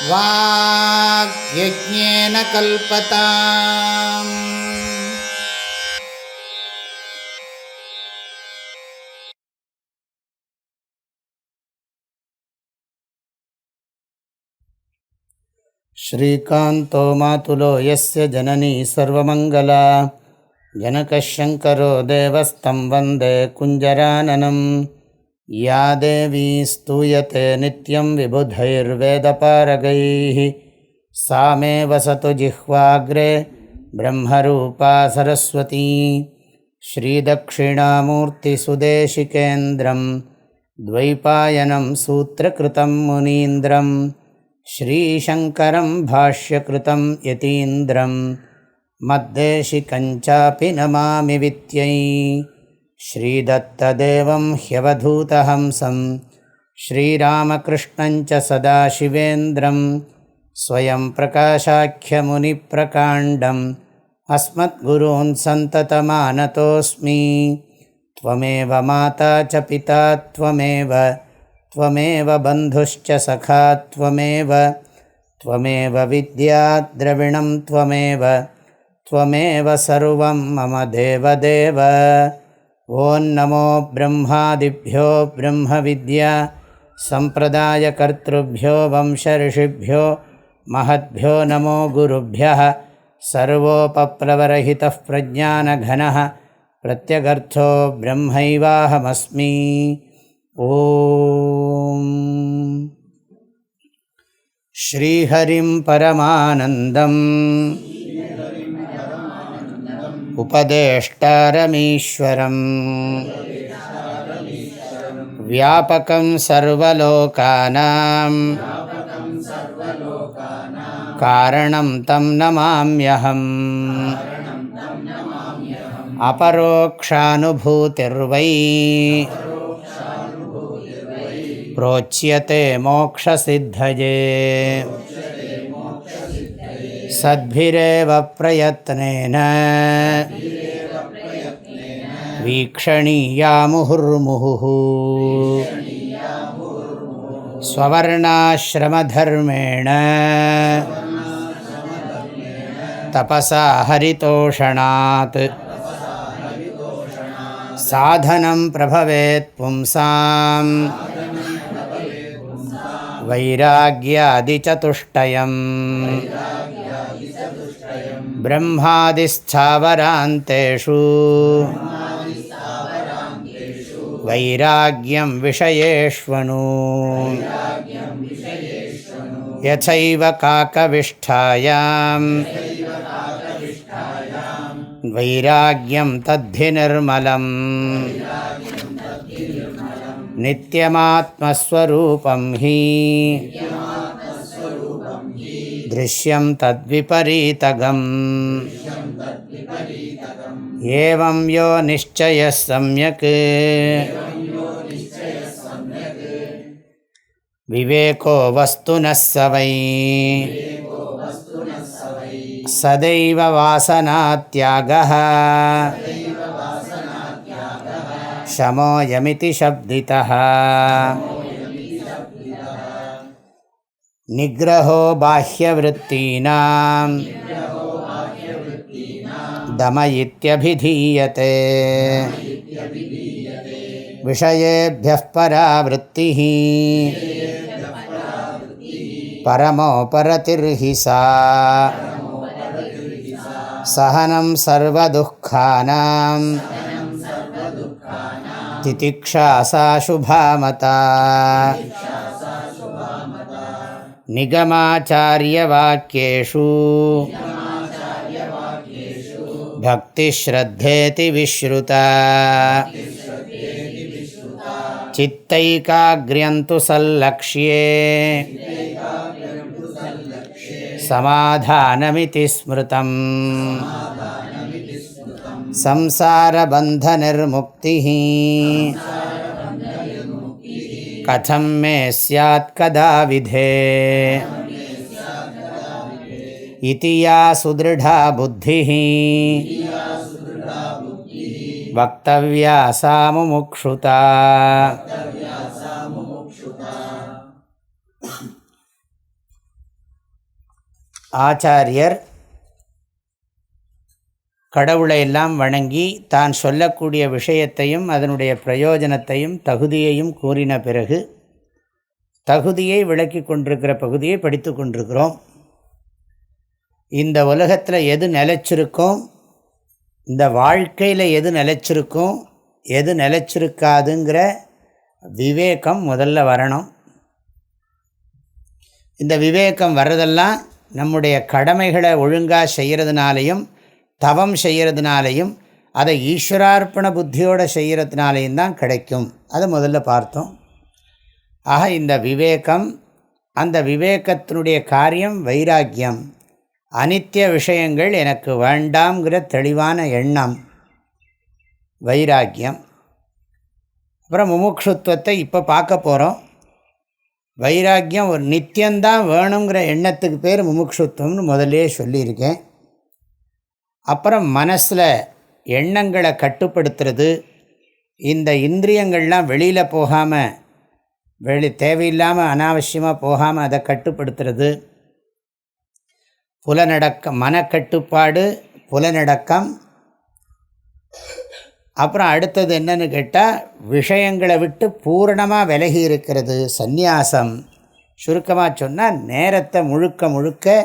வாக்யஜ்ஞேன கல்பதாம். ஸ்ரீகாந்தோ மாதுலோ யஸ்ய ஜனனி சர்வமங்கலா ஜனகசங்கரோ தேவஸ்தம் வந்தே குஞ்சரானனம். யா தேவி ஸ்தூயதே நித்யம் விபுதைர்வேதபாரகைः சா மே வசது ஜிஹ்வாக்ரே பிரம்மரூபா சரஸ்வதி. ஸ்ரீதக்ஷிணாமூர்த்திசுதேசிகேந்திரம் द्वैपायनं सूत्रकृतं मुनीन्द्रं श्रीशङ्करं भाष्यकृतं यतीन्द्रं मद्देशिकञ्चापि नमामि वित्यै. श्रीदत्तदेवं ह्यवधूतहंसं श्रीरामकृष्णञ्च सदाशिवेन्द्रं स्वयं प्रकाशाख्यमुनिप्रकाण्डम् अस्मद्गुरून् सन्ततमानतोऽस्मि. त्वमेव माता च पिता त्वमेव बन्धुश्च सखा त्वमेव विद्या द्रविणं त्वमेव सर्वं मम देवदेव. ॐ नमो ब्रह्मादिभ्यो ब्रह्मविद्या सम्प्रदायकर्तृभ्यो वंशऋषिभ्यो महद्भ्यो नमो गुरुभ्यः. सर्वोपप्लवरहितः प्रज्ञानघनः प्रत्यगर्थो ब्रह्मैवाहमस्मि. ॐ श्रीहरिं परमानन्दम् उपदेष्टारमीश्वरम् व्यापकं सर्वलोकानां कारणं तं नमाम्यहम्. अपरोक्षानुभूतिर्वै प्रोच्यते मोक्षसिद्धये. सद्भिरेव प्रयत्नेन वीक्षणीया मुहुर्मुहुः. स्ववर्णाश्रमधर्मेण तपसा हरितोषणात् साधनं प्रभवेत् पुंसां वैराग्यादिचतुष्टयम्. ब्रह्मादिस्थावरान्तेषु वैराग्यं विषयेष्वनु. यथैव काकविष्ठायां वैराग्यं तद्धि निर्मलम्. नित्यमात्मस्वरूपं हि दृश्यं तद्विपरीतगम्. एवं यो निश्चयः सम्यक् विवेको वस्तुनः स वै सदैव वासनात्यागः शमोऽयमिति शब्दितः. निग्रहो बाह्यवृत्तीनां दम इत्यभिधीयते. विषयेभ्यः परावृत्तिः परमोपरतिर्हि सा. सहनं सर्वदुःखानां तितिक्षा सा शुभामता. निगमाचार्यवाक्येषु भक्तिश्रद्धेति विश्रुता. चित्तैकाग्र्यन्तु सल्लक्ष्ये समाधानमिति स्मृतम्. संसारबन्धनिर्मुक्तिः कथं मे स्यात् कदा विधे. इति या सुदृढा बुद्धिः वक्तव्या सा मुमुक्षुता. ஆச்சாரியர் கடவுளை எல்லாம் வணங்கி தான் சொல்லக்கூடிய விஷயத்தையும் அதனுடைய பிரயோஜனத்தையும் தகுதியையும் கூறின பிறகு தகுதியை விளக்கி கொண்டிருக்கிற பகுதியை படித்து கொண்டிருக்கிறோம். இந்த உலகத்தில் எது நிலைச்சிருக்கும், இந்த வாழ்க்கையில் எது நிலைச்சிருக்கும், எது நிலைச்சிருக்காதுங்கிற விவேகம் முதல்ல வரணும். இந்த விவேகம் வர்றதெல்லாம் நம்முடைய கடமைகளை ஒழுங்காக செய்கிறதுனாலையும் தவம் செய்கிறதுனாலையும் அதை ஈஸ்வரார்ப்பண புத்தியோடு செய்கிறதுனாலையும் தான் கிடைக்கும். அதை முதல்ல பார்த்தோம். ஆக இந்த விவேகம், அந்த விவேகத்தினுடைய காரியம் வைராக்கியம். அனித்திய விஷயங்கள் எனக்கு வேண்டாம்ங்கிற தெளிவான எண்ணம் வைராக்கியம். அப்புறம் முமுட்சுத்துவத்தை இப்போ பார்க்க போகிறோம். வைராக்கியம் ஒரு நித்தியந்தான் வேணுங்கிற எண்ணத்துக்கு பேர் முமுட்சுத்துவம்னு முதலே சொல்லியிருக்கேன். அப்புறம் மனசில் எண்ணங்களை கட்டுப்படுத்துறது, இந்த இந்திரியங்கள்லாம் வெளியில் போகாமல் தேவையில்லாமல் அனாவசியமாக போகாமல் அதை கட்டுப்படுத்துறது, புலனடக்கம், மனக்கட்டுப்பாடு, புலனடக்கம். அப்புறம் அடுத்தது என்னன்னு கேட்டால் விஷயங்களை விட்டு பூரணமாக விலகி இருக்கிறது, சந்நியாசம். சுருக்கமாக சொன்னால் நேரத்தை முழுக்க முழுக்க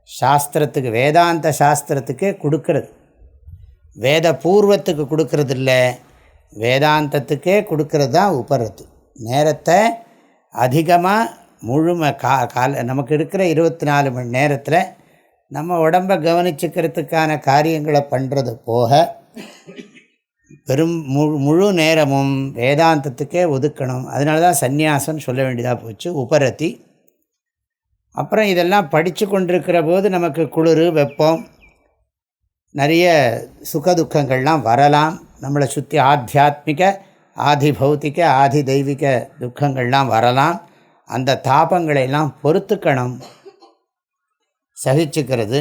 சாஸ்திரத்துக்கு, வேதாந்த சாஸ்திரத்துக்கே கொடுக்கறது. வேத பூர்வத்துக்கு கொடுக்கறது இல்லை, வேதாந்தத்துக்கே கொடுக்கறது தான் உபரத்து. நேரத்தை அதிகமாக நமக்கு இருக்கிற 24 மணி நேரத்தில் நம்ம உடம்பை கவனிச்சுக்கிறதுக்கான காரியங்களை பண்ணுறது போக முழு நேரமும் வேதாந்தத்துக்கே ஒதுக்கணும். அதனால தான் சந்நியாசம்னு சொல்ல வேண்டியதாக போச்சு, உபரத்தி. அப்புறம் இதெல்லாம் படித்து கொண்டிருக்கிற போது நமக்கு குளிர், வெப்பம், நிறைய சுகதுக்கங்கள்லாம் வரலாம். நம்மளை சுற்றி ஆத்தியாத்மிக, ஆதி பௌத்திக, ஆதி தெய்வீக துக்கங்கள்லாம் வரலாம். அந்த தாபங்களையெல்லாம் பொறுத்துக்கணும், சகிச்சுக்கிறது.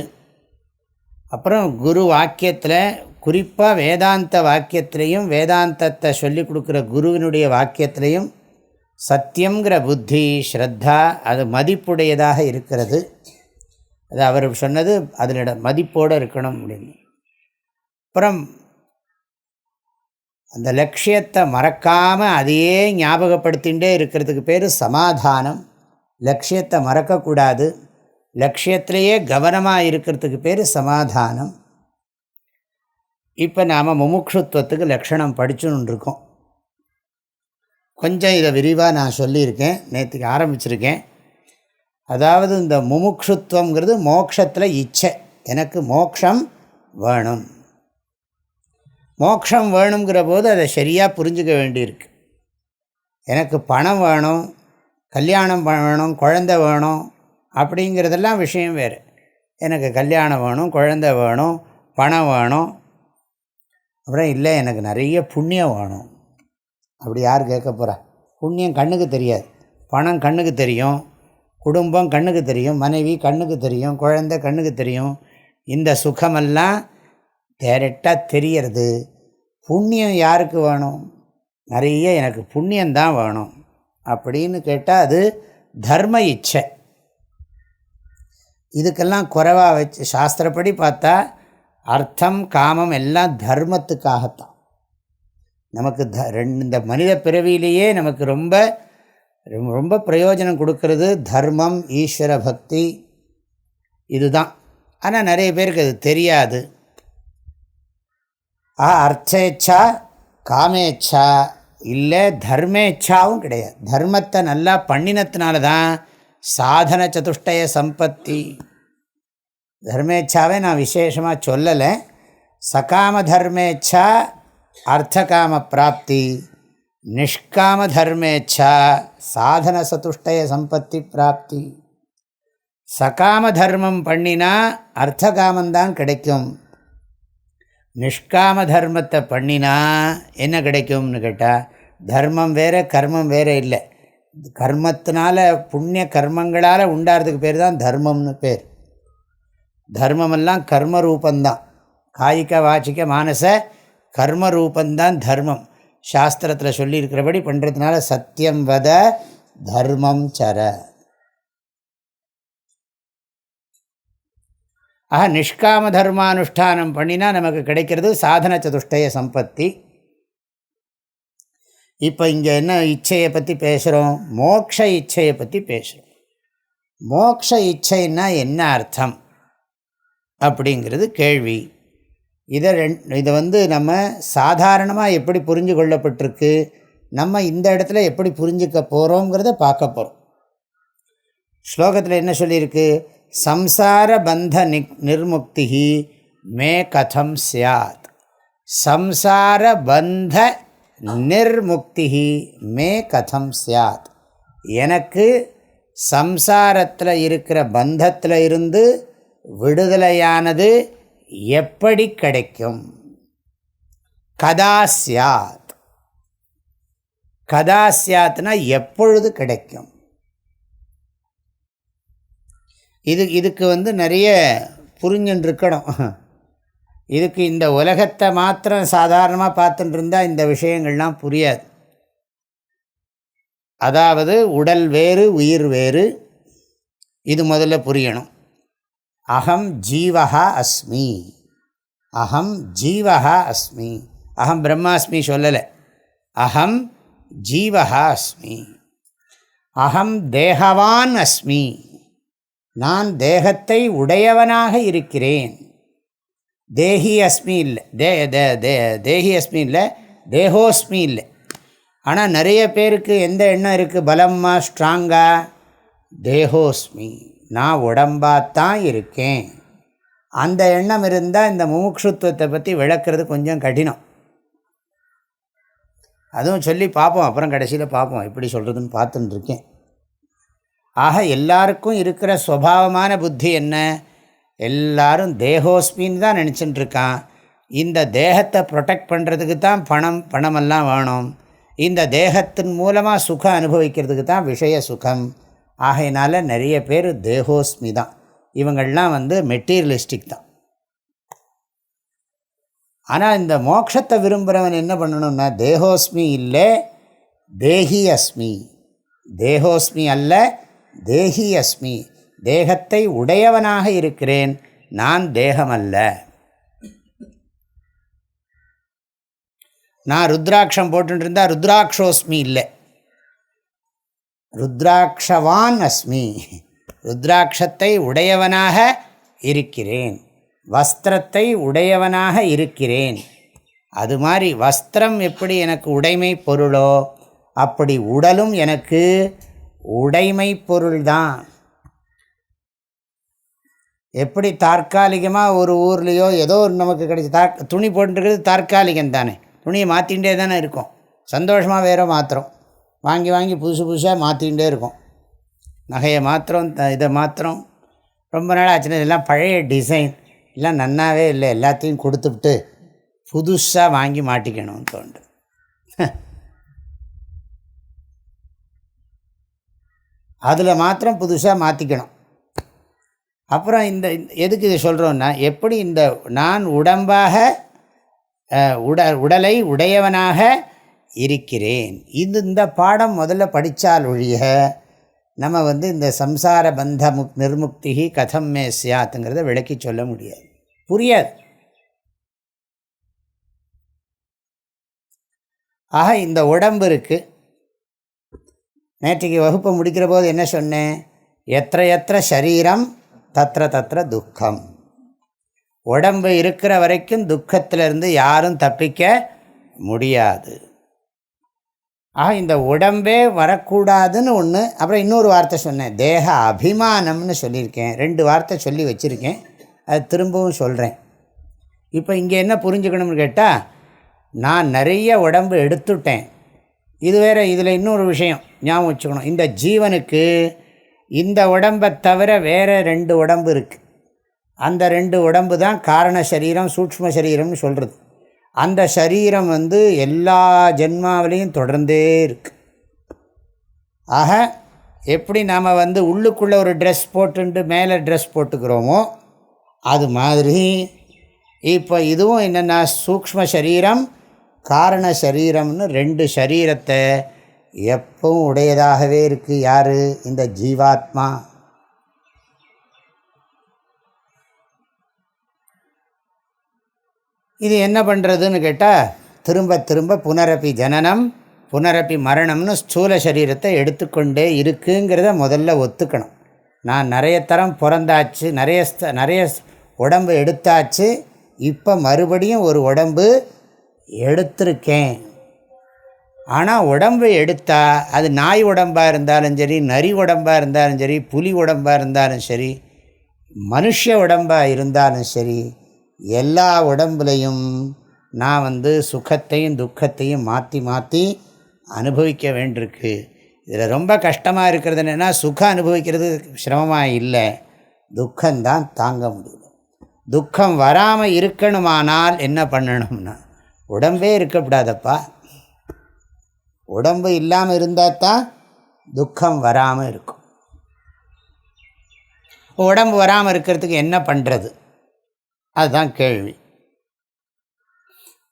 அப்புறம் குரு வாக்கியத்தில், குறிப்பாக வேதாந்த வாக்கியத்திலையும் வேதாந்தத்தை சொல்லிக் கொடுக்குற குருவினுடைய வாக்கியத்திலையும் சத்தியங்கிற புத்தி, ஸ்ரத்தா, அது மதிப்புடையதாக இருக்கிறது. அது அவர் சொன்னது அதில் மதிப்போடு இருக்கணும் அப்படின்னு. அப்புறம் அந்த லட்சியத்தை மறக்காமல் அதையே ஞாபகப்படுத்திகிட்டே இருக்கிறதுக்கு பேர் சமாதானம். லட்சியத்தை மறக்கக்கூடாது, லட்சியத்திலேயே கவனமாக இருக்கிறதுக்கு பேர் சமாதானம். இப்போ நாம் முமுட்சுத்துவத்துக்கு லட்சணம் படிச்சுன்னு இருக்கோம். கொஞ்சம் இதை விரிவாக நான் சொல்லியிருக்கேன், நேற்றுக்கு ஆரம்பிச்சிருக்கேன். அதாவது இந்த முமுட்சுத்துவங்கிறது மோட்சத்தில் இச்சை, எனக்கு மோட்சம் வேணும். மோட்சம் வேணுங்கிற போது அதை சரியாக புரிஞ்சுக்க வேண்டியிருக்கு. எனக்கு பணம் வேணும், கல்யாணம் வேணும், குழந்தை வேணும் அப்படிங்கிறதெல்லாம் விஷயம் வேறு. எனக்கு கல்யாணம் வேணும், குழந்தை வேணும், பணம் வேணும். அப்புறம் இல்லை எனக்கு நிறைய புண்ணியம் வேணும். அப்படி யார் கேட்க போகிறா? புண்ணியம் கண்ணுக்கு தெரியாது, பணம் கண்ணுக்கு தெரியும், குடும்பம் கண்ணுக்கு தெரியும், மனைவி கண்ணுக்கு தெரியும், குழந்தை கண்ணுக்கு தெரியும். இந்த சுகமெல்லாம் டைரெக்டாக தெரியறது. புண்ணியம் யாருக்கு வேணும்? நிறைய எனக்கு புண்ணியந்தான் வேணும் அப்படின்னு கேட்டால் அது தர்ம இச்சை. இதுக்கெல்லாம் குறைவாக வச்சு சாஸ்திரப்படி பார்த்தா அர்த்தம், காமம் எல்லாம் தர்மத்துக்காகத்தான். நமக்கு இந்த மனித பிறவியிலேயே நமக்கு ரொம்ப ரொம்ப பிரயோஜனம் கொடுக்கறது தர்மம், ஈஸ்வர பக்தி, இதுதான். ஆனால் நிறைய பேருக்கு அது தெரியாது. அர்த்தேச்சா, காமேச்சா இல்லை, தர்மேச்சாவும் கிடையாது. தர்மத்தை நல்லா பண்ணினத்தினால தான் சாதன சதுஷ்டய சம்பத்தி. தர்மேச்சாவே நான் விசேஷமாக சொல்லலை. சகாம தர்மேச்சா அர்த்தகாம பிராப்தி, நிஷ்காம தர்மேச்சா சாதன சதுஷ்டய சம்பத்தி பிராப்தி. சகாம தர்மம் பண்ணினா அர்த்தகாமந்தான் கிடைக்கும். நிஷ்காம தர்மத்தை பண்ணினா என்ன கிடைக்கும்னு கேட்டால் தர்மம் வேறு, கர்மம் வேறு இல்லை. கர்மத்தினால, புண்ணிய கர்மங்களால் உண்டாகிறதுக்கு பேர் தான் தர்மம்னு பேர். தர்மமெல்லாம் கர்ம ரூபந்தான், காய்க வாச்சிக்க மானச கர்ம ரூபந்தான் தர்மம். சாஸ்திரத்தில் சொல்லியிருக்கிறபடி பண்ணுறதுனால சத்தியம் வத தர்மம் சர. ஆக நிஷ்காம தர்மானுஷ்டானம் பண்ணினா நமக்கு கிடைக்கிறது சாதன சதுஷ்டய சம்பத்தி. இப்போ இங்கே என்ன இச்சையை பற்றி பேசுகிறோம்? மோக்ஷ இச்சையை பற்றி பேசுகிறோம். மோக்ஷ இச்சைன்னா என்ன அர்த்தம் அப்படிங்கிறது கேள்வி. இதை நம்ம சாதாரணமாக எப்படி புரிஞ்சு கொள்ளப்பட்டிருக்கு, நம்ம இந்த இடத்துல எப்படி புரிஞ்சுக்க போகிறோங்கிறத பார்க்க போகிறோம். ஸ்லோகத்தில் என்ன சொல்லியிருக்கு? சம்சார பந்த நிர்முக்தி மே கதம் ஸ்யாத். சம்சார பந்த நிர்முக்தி மே கதம் ஸ்யாத். எனக்கு சம்சாரத்தில் இருக்கிற பந்தத்தில் இருந்து விடுதலையானது எப்படி கிடைக்கும்? கதா ஸ்யாத். கதா ஸ்யாத்னா எப்பொழுது கிடைக்கும்? இதுக்கு நிறைய புரிஞ்சுருக்கணும். இதுக்கு இந்த உலகத்தை மாத்திரம் சாதாரணமாக பார்த்துட்டு இருந்தால் இந்த விஷயங்கள்லாம் புரியாது. அதாவது உடல் வேறு உயிர் வேறு, இது முதல்ல புரியணும். அகம் ஜீவஹா அஸ்மி, அகம் ஜீவஹா அஸ்மி. அகம் பிரம்மாஸ்மி சொல்லலை, அகம் ஜீவஹா அஸ்மி. அகம் தேகவான் அஸ்மி, நான் தேகத்தை உடையவனாக இருக்கிறேன். தேஹி அஸ்மி இல்லை, தேஹி அஸ்மி இல்லை, தேகோஸ்மி இல்லை. ஆனால் நிறைய பேருக்கு எந்த எண்ணம் இருக்குது? பலம்மா ஸ்ட்ராங்கா, தேகோஸ்மி, நான் உடம்பாத்தான் இருக்கேன். அந்த எண்ணம் இருந்தால் இந்த முமுட்சுத்துவத்தை பற்றி விளக்குறது கொஞ்சம் கடினம். அதுவும் சொல்லி பார்ப்போம், அப்புறம் கடைசியில் பார்ப்போம் எப்படி சொல்கிறதுன்னு பார்த்துட்டுருக்கேன். ஆக எல்லாருக்கும் இருக்கிற சுபாவமான புத்தி என்ன? எல்லாரும் தேகோஸ்மின்னு தான் நினச்சிட்டு இருக்கான். இந்த தேகத்தை ப்ரொடெக்ட் பண்ணுறதுக்கு தான் பணமெல்லாம் வேணும். இந்த தேகத்தின் மூலமாக சுகம் அனுபவிக்கிறதுக்கு தான் விஷய சுகம். ஆகையினால நிறைய பேர் தேகோஸ்மி தான். இவங்கள்லாம் மெட்டீரியலிஸ்டிக் தான். ஆனால் இந்த மோட்சத்தை விரும்புகிறவன் என்ன பண்ணணும்னா, தேகோஸ்மி இல்லை, தேஹி அஸ்மி. தேகோஸ்மி அல்ல, தேஹி அஸ்மி. தேகத்தை உடையவனாக இருக்கிறேன், நான் தேகமல்ல. நான் ருத்ராட்சம் போட்டுருந்தால் ருத்ராட்சோஸ்மி இல்லை, ருத்ராட்சவான் அஸ்மி. ருத்ராட்சத்தை உடையவனாக இருக்கிறேன், வஸ்திரத்தை உடையவனாக இருக்கிறேன். அது மாதிரி வஸ்திரம் எப்படி எனக்கு உடைமை பொருளோ, அப்படி உடலும் எனக்கு உடைமை பொருள்தான். எப்படி தற்காலிகமாக ஒரு ஊர்லேயோ ஏதோ நமக்கு கிடைச்ச துணி போட்டுருக்கிறது தற்காலிகம் தானே, துணியை மாற்றிகிட்டே தானே இருக்கும். சந்தோஷமாக வேறு மாத்திரம் வாங்கி வாங்கி புதுசு புதுசாக மாற்றிகிட்டே இருக்கும். நகையை மாத்திரம், இதை மாத்திரம். ரொம்ப நாள் ஆச்சுன்னா இதெல்லாம் பழைய டிசைன், எல்லாம் நன்னாவே இல்லை, எல்லாத்தையும் கொடுத்துவிட்டு புதுசாக வாங்கி மாட்டிக்கணும்னு தோன்று. அதில் மாத்திரம் புதுசாக மாற்றிக்கணும். அப்புறம் எதுக்கு இதை சொல்கிறோன்னா, எப்படி இந்த நான் உடம்பாக உடலை உடையவனாக இருக்கிறேன். இந்த பாடம் முதல்ல படித்தால் ஒழிய நம்ம இந்த சம்சார பந்த நிர்முக்தி கதம் மே சியாத்துங்கிறத விளக்கி சொல்ல முடியாது, புரியாது. ஆக இந்த உடம்பு இருக்குது. நேற்றைக்கு வகுப்பை முடிக்கிற போது என்ன சொன்னேன்? எத்திர எத்திர சரீரம் தத்திர தத்திர துக்கம். உடம்பு இருக்கிற வரைக்கும் துக்கத்திலிருந்து யாரும் தப்பிக்க முடியாது. ஆக இந்த உடம்பே வரக்கூடாதுன்னு ஒன்று. அப்புறம் இன்னொரு வார்த்தை சொன்னேன், தேக அபிமானம்னு சொல்லியிருக்கேன். 2 வார்த்தை சொல்லி வச்சுருக்கேன், அது திரும்பவும் சொல்கிறேன். இப்போ இங்கே என்ன புரிஞ்சுக்கணும்னு கேட்டால், நான் நிறைய உடம்பு எடுத்துட்டேன். இது வேறு. இதில் இன்னொரு விஷயம் ஞாபகம் வச்சுக்கணும். இந்த ஜீவனுக்கு இந்த உடம்பை தவிர வேறு 2 உடம்பு இருக்குது. அந்த 2 உடம்பு தான் காரண சரீரம், சூக்ஷ்ம சரீரம்னு சொல்கிறது. அந்த சரீரம் எல்லா ஜென்மாவிலையும் தொடர்ந்தே இருக்குது. ஆக எப்படி நாம் உள்ளுக்குள்ளே ஒரு ட்ரெஸ் போட்டுட்டு மேலே ட்ரெஸ் போட்டுக்கிறோமோ, அது மாதிரி இப்போ இதுவும் என்னென்னா சூக்ஷ்ம சரீரம், காரண சரீரம்னு 2 சரீரத்தை எப்பவும் உடையதாகவே இருக்குது. யார்? இந்த ஜீவாத்மா. இது என்ன பண்ணுறதுன்னு கேட்டால் திரும்ப திரும்ப புனரப்பி ஜனனம் புனரப்பி மரணம்னு ஸ்தூல சரீரத்தை எடுத்துக்கொண்டே இருக்குங்கிறத முதல்ல ஒத்துக்கணும். நான் நிறைய தரம் பிறந்தாச்சு, நிறைய உடம்பு எடுத்தாச்சு, இப்போ மறுபடியும் ஒரு உடம்பு எடுத்திருக்கேன். ஆனால் உடம்பு எடுத்தால் அது நாய் உடம்பாக இருந்தாலும் சரி, நரி உடம்பாக இருந்தாலும் சரி, புலி உடம்பாக இருந்தாலும் சரி, மனுஷ உடம்பாக இருந்தாலும் சரி, எல்லா உடம்புலையும் நான் சுகத்தையும் துக்கத்தையும் மாற்றி மாற்றி அனுபவிக்க வேண்டியிருக்கு. இதில் ரொம்ப கஷ்டமாக இருக்கிறது என்னென்னா, சுகம் அனுபவிக்கிறது சிரமமாக இல்லை, துக்கம்தான் தாங்க முடியல. துக்கம் வராமல் இருக்கணுமானால் என்ன பண்ணணும்னா, உடம்பே இருக்கக்கூடாதப்பா. உடம்பு இல்லாமல் இருந்தால் தான் துக்கம் வராமல் இருக்கும். உடம்பு வராமல் இருக்கிறதுக்கு என்ன பண்ணுறது, அதுதான் கேள்வி.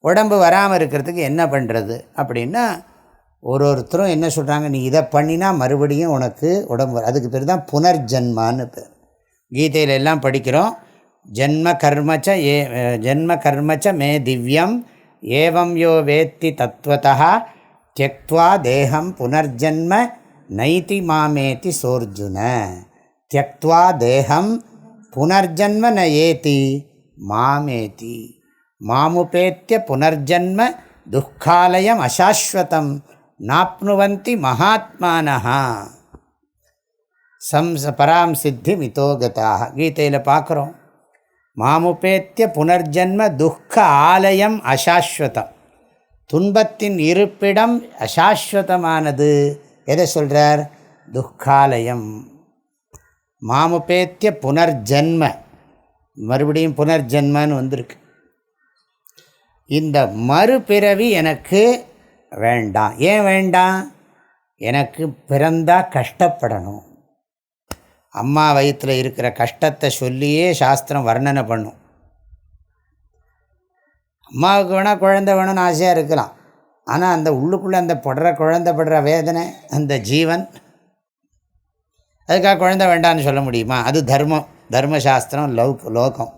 உடம்பு வராமல் இருக்கிறதுக்கு என்ன பண்ணுறது அப்படின்னா, ஒருத்தரும் என்ன சொல்கிறாங்க, நீ இதை பண்ணினா மறுபடியும் உனக்கு உடம்பு, அதுக்கு பேர் தான் புனர்ஜன்மான்னு பேர். கீதையில் எல்லாம் படிக்கிறோம். ஜென்ம கர்மச்ச மே திவ்யம் ஏவம் யோ வேத்தி தத்வதா த்யக்த்வா தேகம் புனர்ஜன்ம நைதி மாமேதி சோர்ஜுன. த்யக்த்வா தேகம் புனர்ஜன்ம ந ஏதி மாமேதி மாமுபேத்திய புனர்ஜன்ம துக்காலயம் அசாஸ்வதம் நாப்னுவந்தி மகாத்மானஹ பராம் சித்தி மிதோகதாக. கீதையில் பார்க்குறோம், மாமுபேத்திய புனர்ஜன்ம துக்க ஆலயம் அசாஸ்வதம். துன்பத்தின் இருப்பிடம் அசாஸ்வதமானது. எதை சொல்கிறார்? துக்காலயம். மாமுபேத்திய புனர்ஜன்ம, மறுபடியும் புனர்ஜன்மன்னு வந்திருக்கு. இந்த மறுபிறவி எனக்கு வேண்டாம். ஏன் வேண்டாம்? எனக்கு பிறந்தா கஷ்டப்படணும். அம்மா வயிற்றில் இருக்கிற கஷ்டத்தை சொல்லியே சாஸ்திரம் வர்ணனை பண்ணும். அம்மாவுக்கு வேணால் குழந்தை வேணும்னு ஆசையாக இருக்கலாம், ஆனால் அந்த உள்ளுக்குள்ளே அந்த குழந்தை படுற வேதனை, அந்த ஜீவன், அதுக்காக குழந்தை வேண்டான்னு சொல்ல முடியுமா? அது தர்மம், தர்மசாஸ்திரம், லோகம்.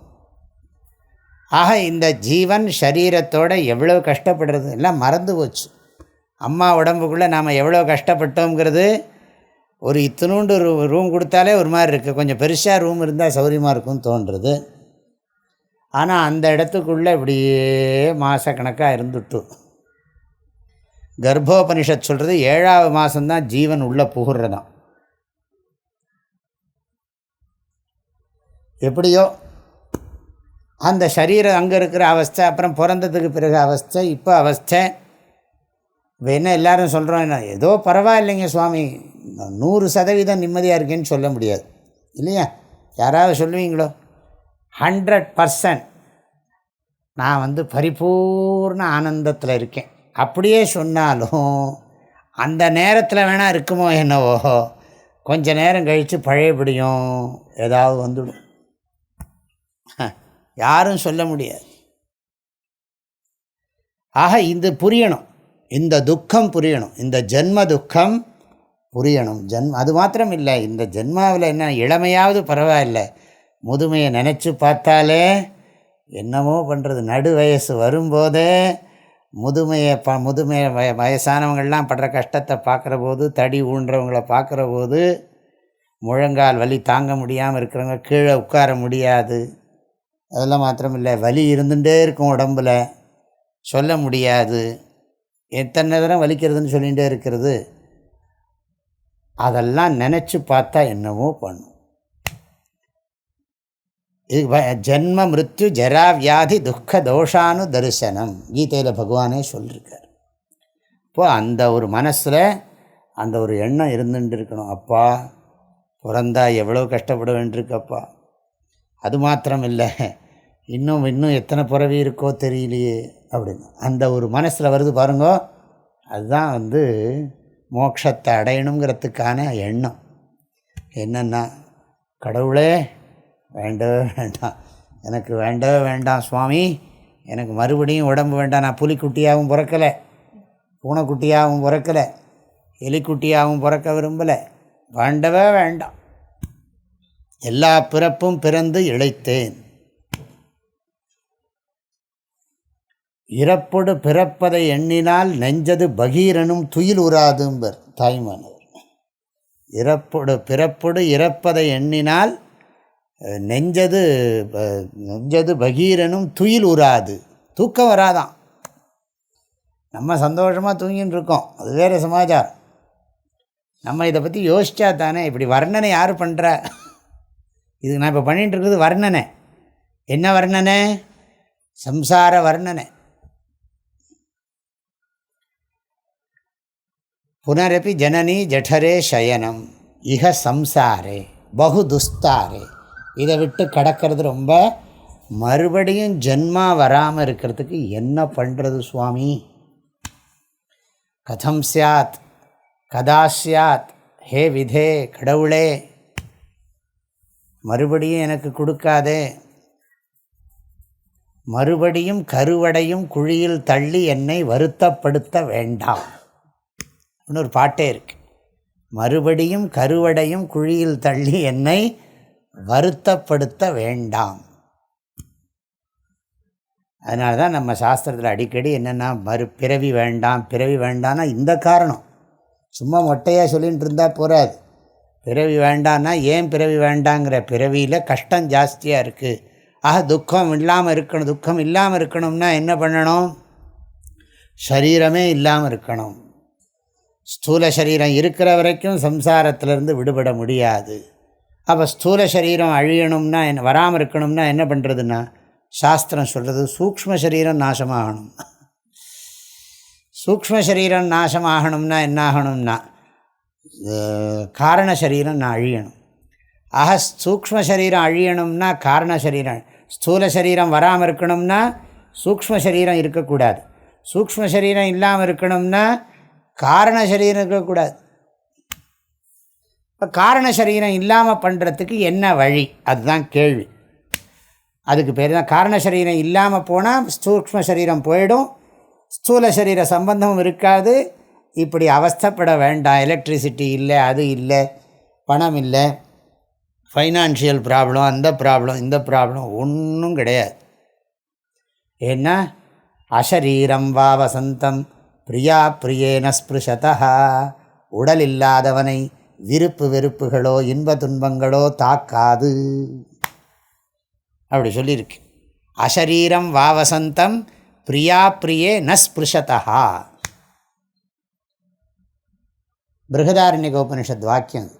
ஆக இந்த ஜீவன் சரீரத்தோடு எவ்வளோ கஷ்டப்படுறது எல்லாம் மறந்து போச்சு. அம்மா உடம்புக்குள்ளே நாம் எவ்வளோ கஷ்டப்பட்டோங்கிறது, ஒரு இத்தினூண்டு ரூம் கொடுத்தாலே ஒரு மாதிரி இருக்குது, கொஞ்சம் பெருசாக ரூம் இருந்தால் சௌரியமாக இருக்கும்னு தோன்றுறது. ஆனால் அந்த இடத்துக்குள்ளே இப்படியே மாதக்கணக்காக இருந்துட்டு, கர்ப்போபனிஷத் சொல்கிறது 7ஆவது மாதம்தான் ஜீவன் உள்ளே புகுறதான். எப்படியோ அந்த சரீரம் அங்கே இருக்கிற அவஸ்தை, அப்புறம் பிறந்ததுக்கு பிறகு அவஸ்தை, இப்போ அவஸ்தை. இப்போ என்ன எல்லோரும் சொல்கிறோம், என்ன ஏதோ பரவாயில்லைங்க சுவாமி, 100% நிம்மதியாக இருக்கேன்னு சொல்ல முடியாது இல்லையா? யாராவது சொல்லுவீங்களோ? 100% நான் பரிபூர்ண ஆனந்தத்தில் இருக்கேன் அப்படியே சொன்னாலும் அந்த நேரத்தில் வேணால் இருக்குமோ என்னவோ, கொஞ்சம் நேரம் கழித்து பழையபடியும் ஏதாவது வந்துடும். யாரும் சொல்ல முடியாது. ஆக இது புரியணும், இந்த துக்கம் புரியணும், இந்த ஜென்ம துக்கம் புரியணும். அது மாத்திரம் இல்லை, இந்த ஜென்மாவில் என்ன இளமையாவது பரவாயில்லை, முதுமையை நினச்சி பார்த்தாலே என்னமோ பண்ணுறது. நடு வயசு வரும்போதே முதுமையை வயசானவங்கள்லாம் படுற கஷ்டத்தை பார்க்குற போது, தடி ஊன்றவங்களை பார்க்குற போது, முழங்கால் வலி தாங்க முடியாமல் இருக்கிறவங்க கீழே உட்கார முடியாது. அதெல்லாம் மாத்திரமில்லை, வலி இருந்துகிட்டே இருக்கும் உடம்பில், சொல்ல முடியாது, எத்தனை நேரம் வலிக்கிறதுன்னு சொல்லிகிட்டே இருக்கிறது. அதெல்லாம் நினச்சி பார்த்தா என்னவோ பண்ணும். இது ஜென்ம மிருத்யு ஜரா வியாதி துக்க தோஷானு தரிசனம் கீதையில் பகவானே சொல்லியிருக்கார். இப்போது அந்த ஒரு மனசில் அந்த ஒரு எண்ணம் இருந்துட்டு இருக்கணும், அப்பா பிறந்தா எவ்வளோ கஷ்டப்பட வேண்டியிருக்கப்பா. அது மாத்திரம் இல்லை, இன்னும் எத்தனை பிறவி இருக்கோ தெரியலையே அப்படின்னு அந்த ஒரு மனசில் வருது பாருங்கோ. அதுதான் மோட்சத்தை அடையணுங்கிறதுக்கான எண்ணம். என்னென்னா, கடவுளே வேண்டவே வேண்டாம், எனக்கு வேண்டவே வேண்டாம் சுவாமி, எனக்கு மறுபடியும் உடம்பு வேண்டாம். நான் புலிக்குட்டியாகவும் பிறக்கலை, பூனைக்குட்டியாகவும் பிறக்கலை, எலிக்குட்டியாகவும் பிறக்க விரும்பலை, வேண்டவே வேண்டாம். எல்லா பிறப்பும் பிறந்து இழைத்தேன். இறப்பொடு பிறப்பதை எண்ணினால் நெஞ்சது பகீரனும் துயில் உறாதும்பர் தாய்மானவர். பிறப்பொடு இறப்பதை எண்ணினால் நெஞ்சது பகீரனும் துயில் உறாது. தூக்கம் வராதான். நம்ம சந்தோஷமாக தூங்கின்னு இருக்கோம், அது வேறு சமாச்சாரம். நம்ம இதை பற்றி யோசித்தா தானே. இப்படி வர்ணனை யார் பண்ணுறா? இது நான் இப்போ பண்ணிகிட்டு இருக்கிறது வர்ணனை. என்ன வர்ணனை? சம்சார வர்ணனை. புனரப்பி ஜனனி ஜடரே சயனம் இக சம்சாரே பகு துஸ்தாரே. இதை விட்டு கடக்கிறது ரொம்ப, மறுபடியும் ஜென்மா வராமல் இருக்கிறதுக்கு என்ன பண்ணுறது சுவாமி? கதம் சியாத் கதா சியாத் ஹே விதே, கடவுளே மறுபடியும் எனக்கு கொடுக்காதே, மறுபடியும் கருவடையும் குழியில் தள்ளி என்னை வருத்தப்படுத்த வேண்டாம். இன்னொரு பாட்டே இருக்கு, மறுபடியும் கருவடையும் குழியில் தள்ளி என்னை வருத்தப்படுத்த வேண்டாம். அதனால தான் நம்ம சாஸ்திரத்தில் அடிக்கடி என்னென்னா பிறவி வேண்டாம், பிறவி வேண்டாம்னா இந்த காரணம். சும்மா மொட்டையாக சொல்லிகிட்டு இருந்தால் போகாது. பிறவி வேண்டான்னா ஏன் பிறவி வேண்டாங்கிற, பிறவியில் கஷ்டம் ஜாஸ்தியாக இருக்குது. ஆக துக்கம் இல்லாமல் இருக்கணும். துக்கம் இல்லாமல் இருக்கணும்னா என்ன பண்ணணும்? சரீரமே இல்லாமல் இருக்கணும். ஸ்தூல சரீரம் இருக்கிற வரைக்கும் சம்சாரத்திலேருந்து விடுபட முடியாது. அப்போ ஸ்தூல சரீரம் அழியணும்னா என்ன, வராமல் இருக்கணும்னா என்ன பண்ணுறதுன்னா, சாஸ்திரம் சொல்கிறது சூக்ஷ்ம சரீரம் நாசமாகணும். சூக்ஷ்ம சரீரம் நாசமாகணும்னா என்ன ஆகணும்னா, காரண சரீரம் அழியணும். ஆக சூக்ஷ்ம சரீரம் அழியணும்னா காரண சரீரம், ஸ்தூல சரீரம் வராமல் இருக்கணும்னா சூக்ஷ்ம சரீரம் இருக்கக்கூடாது. சூக்ஷ்ம சரீரம் இல்லாமல் இருக்கணும்னா காரண சரீரம் இருக்கக்கூடாது. இப்போ காரண சரீரம் இல்லாமல் பண்ணுறதுக்கு என்ன வழி, அதுதான் கேள்வி. அதுக்கு பேர் தான் காரண சரீரம் இல்லாமல் போனால் சூக்ஷ்ம சரீரம் போயிடும், ஸ்தூல சரீர சம்பந்தமும் இருக்காது. இப்படி அவஸ்தைப்பட வேண்டாம். எலக்ட்ரிசிட்டி இல்லை, அது இல்லை, பணம் இல்லை, ஃபைனான்ஷியல் ப்ராப்ளம், அந்த ப்ராப்ளம், இந்த ப்ராப்ளம் ஒன்றும் கிடையாது. ஏன்னா அசரீரம் வா வசந்தம் பிரியா பிரியேன ஸ்பிருஷதா. உடல் இல்லாதவனை விருப்பு வெறுப்புகளோ இன்ப துன்பங்களோ தாக்காது. அப்படி சொல்லியிருக்கு. அசரீரம் வா வசந்தம் பிரியா பிரியே ந ஸ்பிருஷதா. பிருகதாரண்யக உபனிஷத் வாக்கியம்.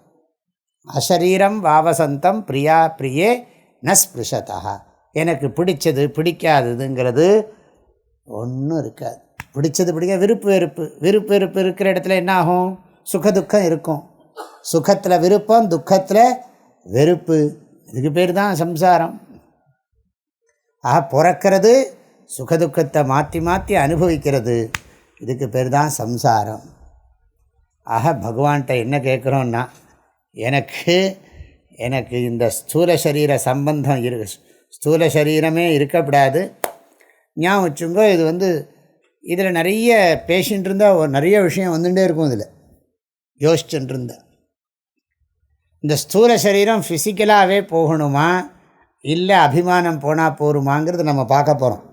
அசரீரம் வாவசந்தம் பிரியா பிரியே ந ஸ்பிருஷதா. எனக்கு பிடிச்சது பிடிக்காததுங்கிறது ஒன்றும் இருக்காது. பிடிச்சது பிடிக்காது, விருப்பு வெறுப்பு இருக்கிற இடத்துல என்ன ஆகும்? சுகதுக்கம் இருக்கும். சுகத்தில் விருப்பம், துக்கத்தில் வெறுப்பு. இதுக்கு பேர் தான் சம்சாரம். ஆக பிறக்கிறது, சுகதுக்கத்தை மாற்றி மாற்றி அனுபவிக்கிறது, இதுக்கு பேர் தான் சம்சாரம். ஆக பகவான்கிட்ட என்ன கேட்குறோன்னா, எனக்கு இந்த ஸ்தூல சரீர சம்பந்தம் ஸ்தூல சரீரமே இருக்கக்கூடாது. ஞாபகம் வச்சுங்கோ, இது இதில் நிறைய பேஷண்ட் இருந்தால் நிறைய விஷயம் வந்துகிட்டே இருக்கும். இதில் யோசிச்சுட்டு இருந்தால் இந்த ஸ்தூல சரீரம் ஃபிசிக்கலாகவே போகணுமா இல்லை அபிமானம் போனால் போருமாங்கிறது நம்ம பார்க்க போகிறோம்.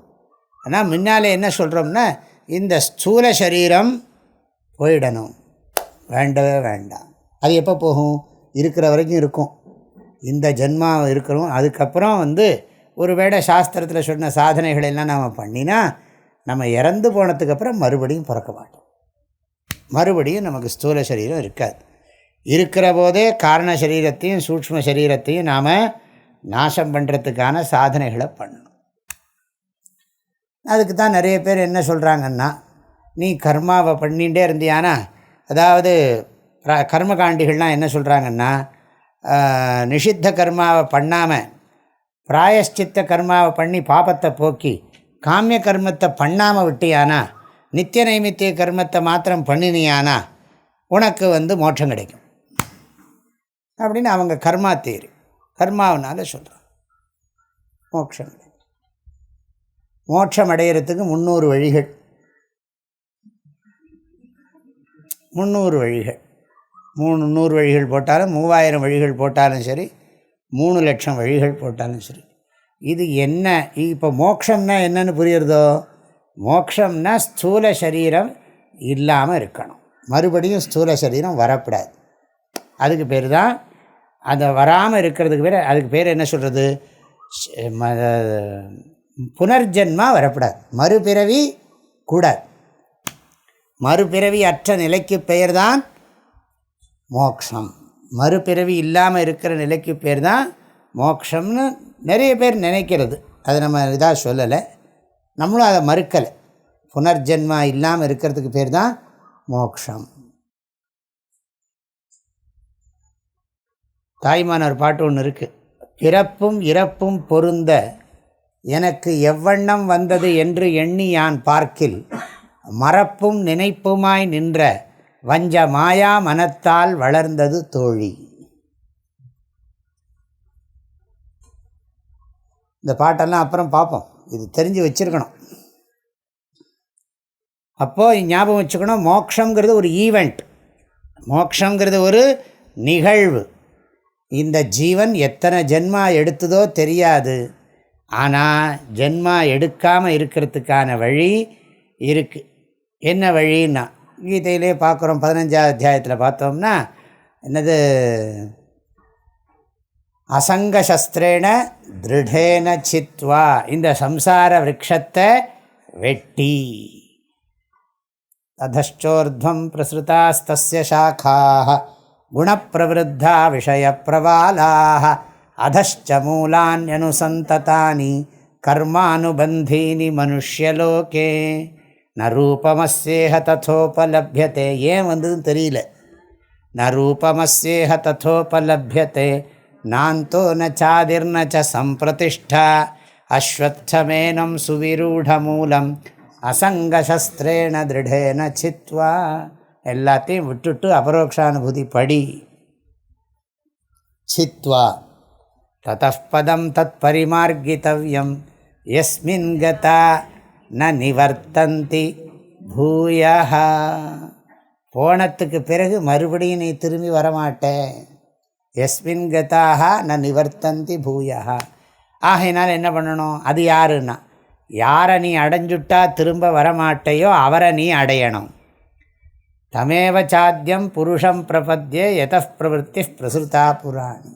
ஆனால் முன்னாலே என்ன சொல்கிறோம்னா, இந்த ஸ்தூல சரீரம் போயிடணும், வேண்டவே வேண்டாம். அது எப்போ போகும்? இருக்கிற வரைக்கும் இருக்கும். இந்த ஜென்மா இருக்கிறோம். அதுக்கப்புறம் ஒரு வேளை சாஸ்திரத்தில் சொன்ன சாதனைகள் எல்லாம் நம்ம பண்ணினா நம்ம இறந்து போனதுக்கப்புறம் மறுபடியும் பிறக்க மாட்டோம். மறுபடியும் நமக்கு ஸ்தூல சரீரம் இருக்காது. இருக்கிற போதே காரண சரீரத்தையும் சூக்ஷ்ம சரீரத்தையும் நாம் நாசம் பண்ணுறதுக்கான சாதனைகளை பண்ணணும். அதுக்கு தான் நிறைய பேர் என்ன சொல்கிறாங்கன்னா, நீ கர்மாவை பண்ணிகிட்டே இருந்தியானா, அதாவது கர்மகாண்டிகள்லாம் என்ன சொல்கிறாங்கன்னா, நிஷித்த கர்மாவை பண்ணாமல் பிராயஷ்சித்த கர்மாவை பண்ணி பாபத்தை போக்கி காமிய கர்மத்தை பண்ணாமல் விட்டியானா, நித்திய நைமித்திய கர்மத்தை மாத்திரம் பண்ணினியானா உனக்கு மோட்சம் கிடைக்கும் அப்படின்னு அவங்க கர்மா தேரி, கர்மாவனால சொல்கிறாங்க மோட்சம் கிடைக்கும். மோட்சம் அடையிறதுக்கு 300 வழிகள், 300 வழிகள், 300 வழிகள் போட்டாலும் 3000 வழிகள் போட்டாலும் சரி, 3 லட்சம் வழிகள் போட்டாலும் சரி. இது என்ன? இப்போ மோட்சம்னா என்னன்னு புரியுறதோ? மோட்சம்னா ஸ்தூல சரீரம் இல்லாமல் இருக்கணும், மறுபடியும் ஸ்தூல சரீரம் வரக்கூடாது. அதுக்கு பேர் தான், அதை வராமல் இருக்கிறதுக்கு பேர், அதுக்கு பேர் என்ன சொல்கிறது, புனர்ஜென்மா வரக்கூடாது, மறுபிறவி கூடாது. மறுபிறவி அற்ற நிலைக்கு பெயர் தான் மோக்ஷம். மறுபிறவி இல்லாமல் இருக்கிற நிலைக்கு பேர் தான் மோக்ஷம்னு நிறைய பேர் நினைக்கிறது. அதை நம்ம இதாக சொல்லலை, நம்மளும் அதை மறுக்கலை. புனர்ஜென்மா இல்லாமல் இருக்கிறதுக்கு பேர் தான் மோக்ஷம். தாய்மானவர் பாட்டு ஒன்று இருக்குது, பிறப்பும் இறப்பும் பொருந்த எனக்கு எவ்வண்ணம் வந்தது என்று எண்ணி யான் பார்க்கில் மறப்பும் நினைப்புமாய் நின்ற வஞ்ச மாயா மனத்தால் வளர்ந்தது தோழி. இந்த பாட்டெல்லாம் அப்புறம் பார்ப்போம், இது தெரிஞ்சு வச்சுருக்கணும். அப்போது ஞாபகம் வச்சுக்கணும், மோக்ஷங்கிறது ஒரு ஈவெண்ட், மோக்ஷங்கிறது ஒரு நிகழ்வு. இந்த ஜீவன் எத்தனை ஜென்மா எடுத்ததோ தெரியாது, ஆனால் ஜென்மா எடுக்காமல் இருக்கிறதுக்கான வழி இருக்குது. என்ன வழின்னா கீதையிலே பார்க்குறோம், 15ஆவது அத்தியாயத்தில் பார்த்தோம்னா என்னது, அசங்கசஸ்திரேண திருடேன சித்வா, இந்த சம்சார விருட்சத்தை வெட்டி, அதச்சோர்த்வம் பிரசுதாஸ்தஸ்ய சாகாः குணப்பிரவருத்தா விஷயப்பிரவாலாः அதச்ச மூலான்யனுசந்ததானி கர்மானுபந்தீனி மனுஷ்யலோகே ந ரூபமஸ்யேஹ ததோபலப்யதே. ஏன் வந்ததுன்னு தெரியல. ந ரூபமஸ்யேஹ ததோபலப்யதே நாந்தோ ந சாதிர்ன ச சம்பிரதிஷ்டா அஸ்வத்சமேனம் சுவிரூಢமூலம் அசங்கசஸ்திரேண திருடேன சித்வா. எல்லாத்தையும் விட்டுட்டு அபரோக்ஷானுபூதி படி. சித்வா ததः பதம் தத் பரிமார்கிதவ்யம் யஸ்மின் கதா ந நிவர்த்தந்தி பூயः. போனத்துக்கு பிறகு மறுபடியும் நீ திரும்பி வரமாட்டே. யஸ்மின் கதாக ந நிவர்த்தந்தி பூயः. ஆகையினால் என்ன பண்ணணும், அது யாருன்னா, யாரை நீ அடைஞ்சுட்டா திரும்ப வரமாட்டையோ அவரை நீ அடையணும். தமேவ சாத்தியம் புருஷம் பிரபத்யே யதः பிரவருத்தி பிரசுதா புராணி.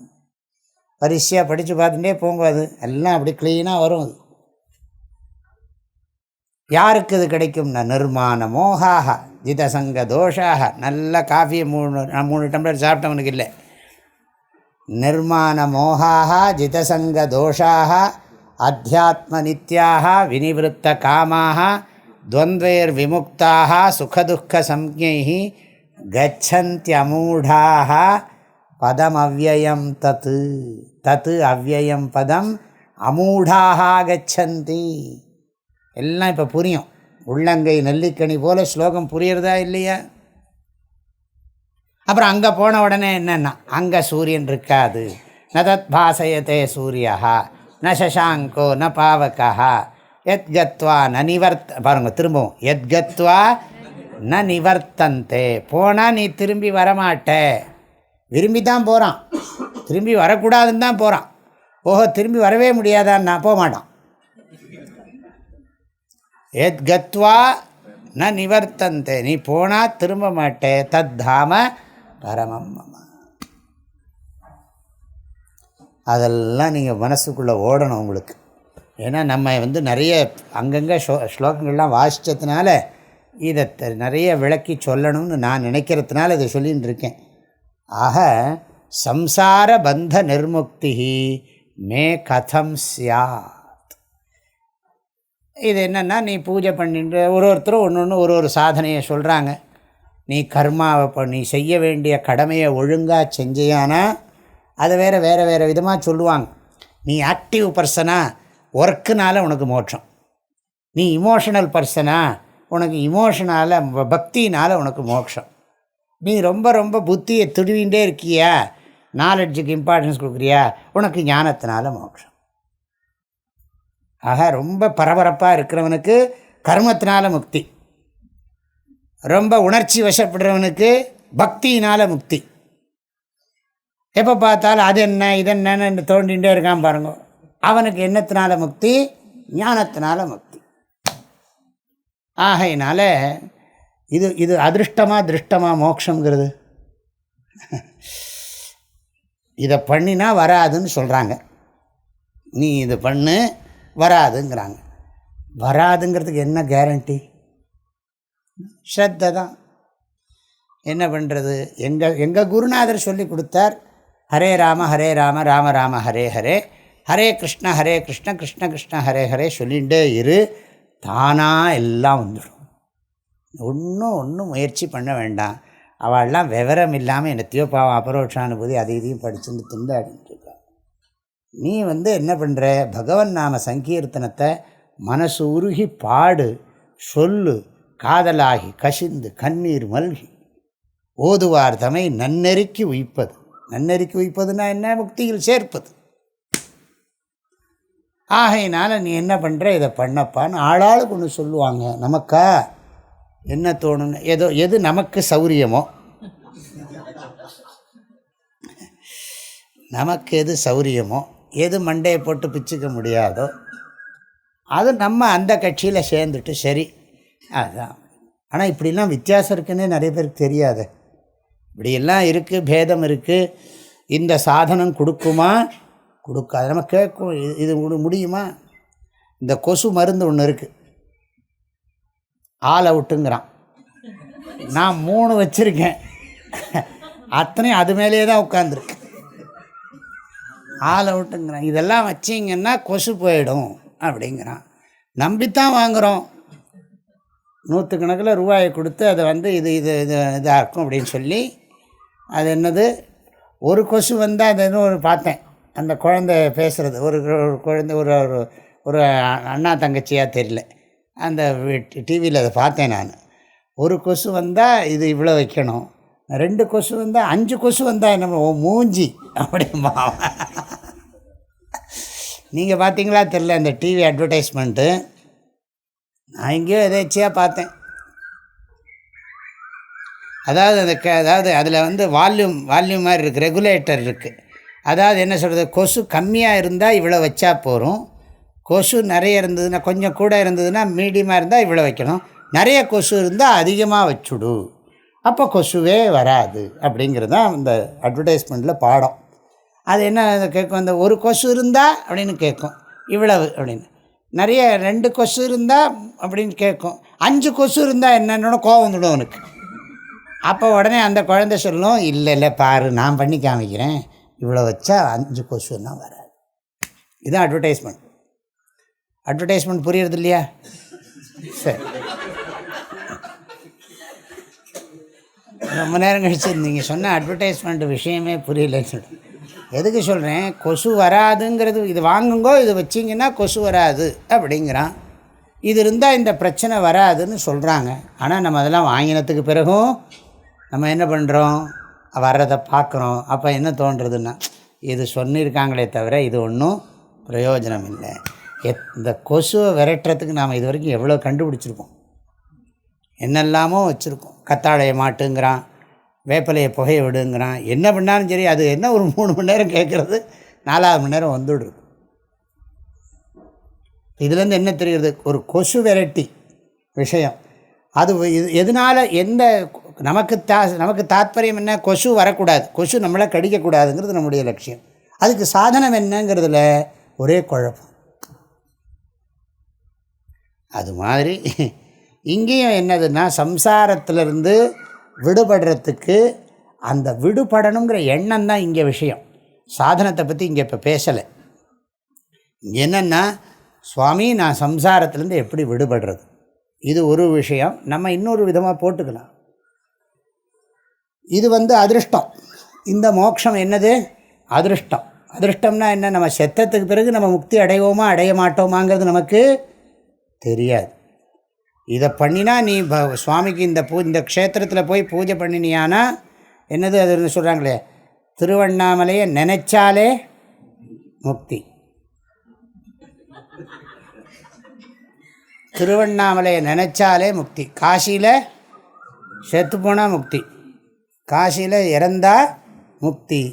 பரிசையாக படித்து பார்த்துட்டே போங்க, அது எல்லாம் அப்படி க்ளீனாக வரும். அது யாருக்கு இது கிடைக்கும்னா, நிர்மாண மோகாக ஜிதசங்க தோஷாக. நல்ல காஃபியை 3 டம்ளர் சாப்பிட்டவனுக்கு இல்லை. நிர்மாண மோகாக ஜிதசங்க தோஷாக அத்தியாத்ம நித்யாக வினிவிருத்த காமாக துவந்த்வைர் விமுக்தாக சுகதுக்க சம்ஞைஹ கச்சந்த்யமூடாக பதம் அவ்யயம் தத்து. தத்து அவ்யயம் பதம் அமூடாக கச்சந்தி. எல்லாம் இப்போ புரியும். உள்ளங்கை நெல்லிக்கனி போல ஸ்லோகம் புரியுறதா இல்லையா? அப்புறம் அங்கே போன உடனே என்னென்னா, அங்கே சூரியன் இருக்காது. ந தத் பாசயத்தே சூரியா ந சசாங்கோ ந பாவகா எத்கத்வா ந நிவர்த்த. பாருங்கள் திரும்பவும், எத்கத்வா ந நிவர்த்தந்தே. போனால் நீ திரும்பி வரமாட்ட. விரும்பி தான் போகிறான், திரும்பி வரக்கூடாதுன்னு தான் போகிறான். ஓஹோ, திரும்பி வரவே முடியாதான்னா போக மாட்டான். எத்கத்வா ந நிவர்த்தந்தே, நீ போனால் திரும்ப மாட்டே. தத் தாம பரமம் மம. அதெல்லாம் நீங்கள் மனசுக்குள்ளே ஓடணும் உங்களுக்கு. ஏன்னா நம்ம நிறைய அங்கங்கே ஸ்லோகங்கள்லாம் வாசித்ததுனால இதை நிறைய விளக்கி சொல்லணும்னு நான் நினைக்கிறதுனால இதை சொல்லின்னு இருக்கேன். ஆக சம்சார பந்த நிர்முக்தி மே கதம் ஸ்யாத். இது என்னென்னா, நீ பூஜை பண்ணிட்டு ஒருத்தரும் ஒன்று ஒரு சாதனையை சொல்கிறாங்க. நீ கர்மாவை நீ செய்ய வேண்டிய கடமையை ஒழுங்காக செஞ்சியானா அதை வேறு விதமாக சொல்லுவாங்க. நீ ஆக்டிவ் பர்சனாக ஒர்க்குனால் உனக்கு மோட்சம். நீ இமோஷனல் பர்சனாக உனக்கு இமோஷனால் பக்தினால் உனக்கு மோட்சம். நீ ரொம்ப புத்தியை துடுவிகிட்டே இருக்கியா, நாலெட்ஜுக்கு இம்பார்ட்டன்ஸ் கொடுக்குறியா, உனக்கு ஞானத்தினால மோட்சம். ஆக ரொம்ப பரபரப்பாக இருக்கிறவனுக்கு கர்மத்தினால முக்தி, ரொம்ப உணர்ச்சி வசப்படுறவனுக்கு பக்தியினால் முக்தி. எப்போ பார்த்தாலும் அது என்ன இது என்னன்னு தோண்டிகிட்டே இருக்கான் பாருங்க, அவனுக்கு என்னத்தினால முக்தி? ஞானத்தினால முக்தி. ஆகையினால இது அதிருஷ்டமாக திருஷ்டமாக மோட்சங்கிறது இதை பண்ணினா வராதுன்னு சொல்கிறாங்க. நீ இது பண்ணு வராதுங்கிறாங்க. வராதுங்கிறதுக்கு என்ன கேரண்டி? ஸ்ரத்தை தான். என்ன பண்ணுறது? எங்கள் குருநாதர் சொல்லி கொடுத்தார், ஹரே ராம ராம ராம ஹரே ஹரே, ஹரே கிருஷ்ண கிருஷ்ண கிருஷ்ண ஹரே ஹரே சொல்லிகிட்டே இரு, தானாக எல்லாம் வந்துடும். ஒன்றும் முயற்சி பண்ண வேண்டாம். அவள்லாம் விவரம் இல்லாமல் என்னத்தையோ பாவம் அபரோட்சானுபூதி அதை இதையும் படிச்சுட்டு திண்டாடிட்டுருக்கா. நீ என்ன பண்ணுற? பகவன் நாம சங்கீர்த்தனத்தை மனசு உருகி பாடு, சொல்லு, காதலாகி கசிந்து கண்ணீர் மல்கி ஓதுவார் தமை நன்னெறிக்கு உய்ப்பது. நன்னெறிக்கு உய்ப்பதுன்னா என்ன? முக்தியில் சேர்ப்பது. ஆகையினால நீ என்ன பண்ணுற? இதை பண்ணப்பான்னு ஆளாளுக்கு ஒன்று சொல்லுவாங்க. நமக்கா என்ன தோணுன்னு, எது நமக்கு சௌரியமோ, நமக்கு எது சௌரியமோ, எது மண்டையை போட்டு பிச்சுக்க முடியாதோ அது நம்ம அந்த கட்சியில் சேர்ந்துட்டு சரி அதுதான். ஆனால் இப்படிலாம் வித்தியாசம் இருக்குன்னே நிறைய பேருக்கு தெரியாது. இப்படியெல்லாம் இருக்குது, பேதம் இருக்குது. இந்த சாதனம் கொடுக்குமா கொடுக்காது, நம்ம கேட்கும். இது முடியுமா? இந்த கொசு மருந்து ஒன்று இருக்குது, ஆல் அவுட்டுங்கிறான். நான் 3 வச்சுருக்கேன், அத்தனையும் அது மேலேயே தான் உட்காந்துருக்கு. ஆல் அவுட்டுங்கிறான். இதெல்லாம் வச்சிங்கன்னா கொசு போயிடும் அப்படிங்கிறான். நம்பித்தான் வாங்குகிறோம். 100 ரூபாயை கொடுத்து அதை இது இதாக இருக்கும் அப்படின்னு சொல்லி, அது என்னது, ஒரு கொசு வந்தால் அது இன்னும் பார்த்தேன், அந்த குழந்தை பேசுகிறது, ஒரு குழந்தை ஒரு ஒரு அண்ணா தங்கச்சியாக தெரியல, அந்த டிவியில் அதை பார்த்தேன் நான். ஒரு கொசு வந்தால் இது இவ்வளோ வைக்கணும், 2 கொசு வந்தால் 5 கொசு வந்தால் என்ன மூஞ்சி அப்படிமா. நீங்கள் பார்த்தீங்களா தெரில அந்த டிவி அட்வர்டைஸ்மெண்ட்டு? நான் எங்கேயோ எதாச்சியாக பார்த்தேன். அதாவது அதில் வால்யூம் மாதிரி இருக்குது, ரெகுலேட்டர் இருக்குது. அதாவது என்ன சொல்கிறது, கொசு கம்மியாக இருந்தால் இவ்வளோ வச்சா போகும், கொசு நிறைய இருந்ததுன்னா, கொஞ்சம் கூட இருந்ததுன்னா மீடியமாக இருந்தால் இவ்வளோ வைக்கணும், நிறைய கொசு இருந்தால் அதிகமாக வச்சுடு, அப்போ கொசுவே வராது அப்படிங்கிறது தான் இந்த அட்வர்டைஸ்மெண்ட்டில் பாடம். அது என்ன கேட்கும், அந்த ஒரு கொசு இருந்தால் அப்படின்னு கேட்கும், இவ்வளவு அப்படின்னு. நிறைய 2 கொசு இருந்தால் அப்படின்னு கேட்கும். 5 கொசு இருந்தால் என்னென்னோட கோவம் வந்துடும் அவனுக்கு. அப்போ உடனே அந்த குழந்தை சொல்லும், இல்லை பாரு நான் பண்ணி காமிக்கிறேன், இவ்வளோ வச்சா 5 கொசுன்னா வராது. இதுதான் அட்வர்டைஸ்மெண்ட். அட்வர்டைஸ்மெண்ட் புரியுறது இல்லையா? சரி, ரொம்ப நேரம் கழிச்சு நீங்கள் சொன்ன அட்வர்டைஸ்மெண்ட் விஷயமே புரியலன்னு சொல்கிறேன். எதுக்கு சொல்கிறேன், கொசு வராதுங்கிறது, இது வாங்குங்கோ, இது வச்சிங்கன்னா கொசு வராது அப்படிங்கிறான். இது இருந்தால் இந்த பிரச்சனை வராதுன்னு சொல்கிறாங்க. ஆனால் நம்ம அதெல்லாம் வாங்கினத்துக்கு பிறகும் நம்ம என்ன பண்ணுறோம், வர்றதை பார்க்குறோம். அப்போ என்ன தோன்றுறதுன்னா, இது சொல்லியிருக்காங்களே தவிர இது ஒன்றும் பிரயோஜனம் இல்லை. இந்த கொசுவை விரட்டுறதுக்கு நாம் இது வரைக்கும் எவ்வளோ கண்டுபிடிச்சிருக்கோம், என்னெல்லாமோ வச்சுருக்கோம். கத்தாழையை மாட்டுங்கிறான், வேப்பலையை புகையை விடுங்கிறான், என்ன பண்ணாலும் சரி. அது என்ன ஒரு 3 மணி நேரம் கேட்குறது, 4வது மணி நேரம் வந்துடுது. இதுலேருந்து என்ன தெரிகிறது, ஒரு கொசு வெரைட்டி விஷயம். அது எதனால், எந்த நமக்கு தாத்பரியம் என்ன, கொசு வரக்கூடாது, கொசு நம்மளை கடிக்கக்கூடாதுங்கிறது நம்முடைய லட்சியம். அதுக்கு சாதனம் என்னங்கிறதுல ஒரே குழப்பம். அது மாதிரி இங்கேயும் என்னதுன்னா, சம்சாரத்திலிருந்து விடுபடுறதுக்கு அந்த விடுபடணுங்கிற எண்ணம் தான் இங்கே விஷயம். சாதனத்தை பற்றி இங்கே இப்போ பேசலை. இங்கே என்னென்னா, சுவாமி நான் சம்சாரத்திலேருந்து எப்படி விடுபடுறது, இது ஒரு விஷயம். நம்ம இன்னொரு விதமாக போட்டுக்கலாம். இது அதிருஷ்டம். இந்த மோட்சம் என்னது, அதிருஷ்டம். அதிருஷ்டம்னா என்ன, நம்ம செத்தத்துக்கு பிறகு நம்ம முக்தி அடைவோமா அடைய மாட்டோமாங்கிறது நமக்கு தெரியாது. இதை பண்ணினா நீ சுவாமிக்கு இந்த க்ஷேத்திரத்தில் போய் பூஜை பண்ணினியானா என்னது, அது சொல்கிறாங்களே, திருவண்ணாமலையை நினைச்சாலே முக்தி, திருவண்ணாமலையை நினச்சாலே முக்தி. காசியில் செத்துப்போனால் முக்தி, காசியில் இறந்தா முக்தி,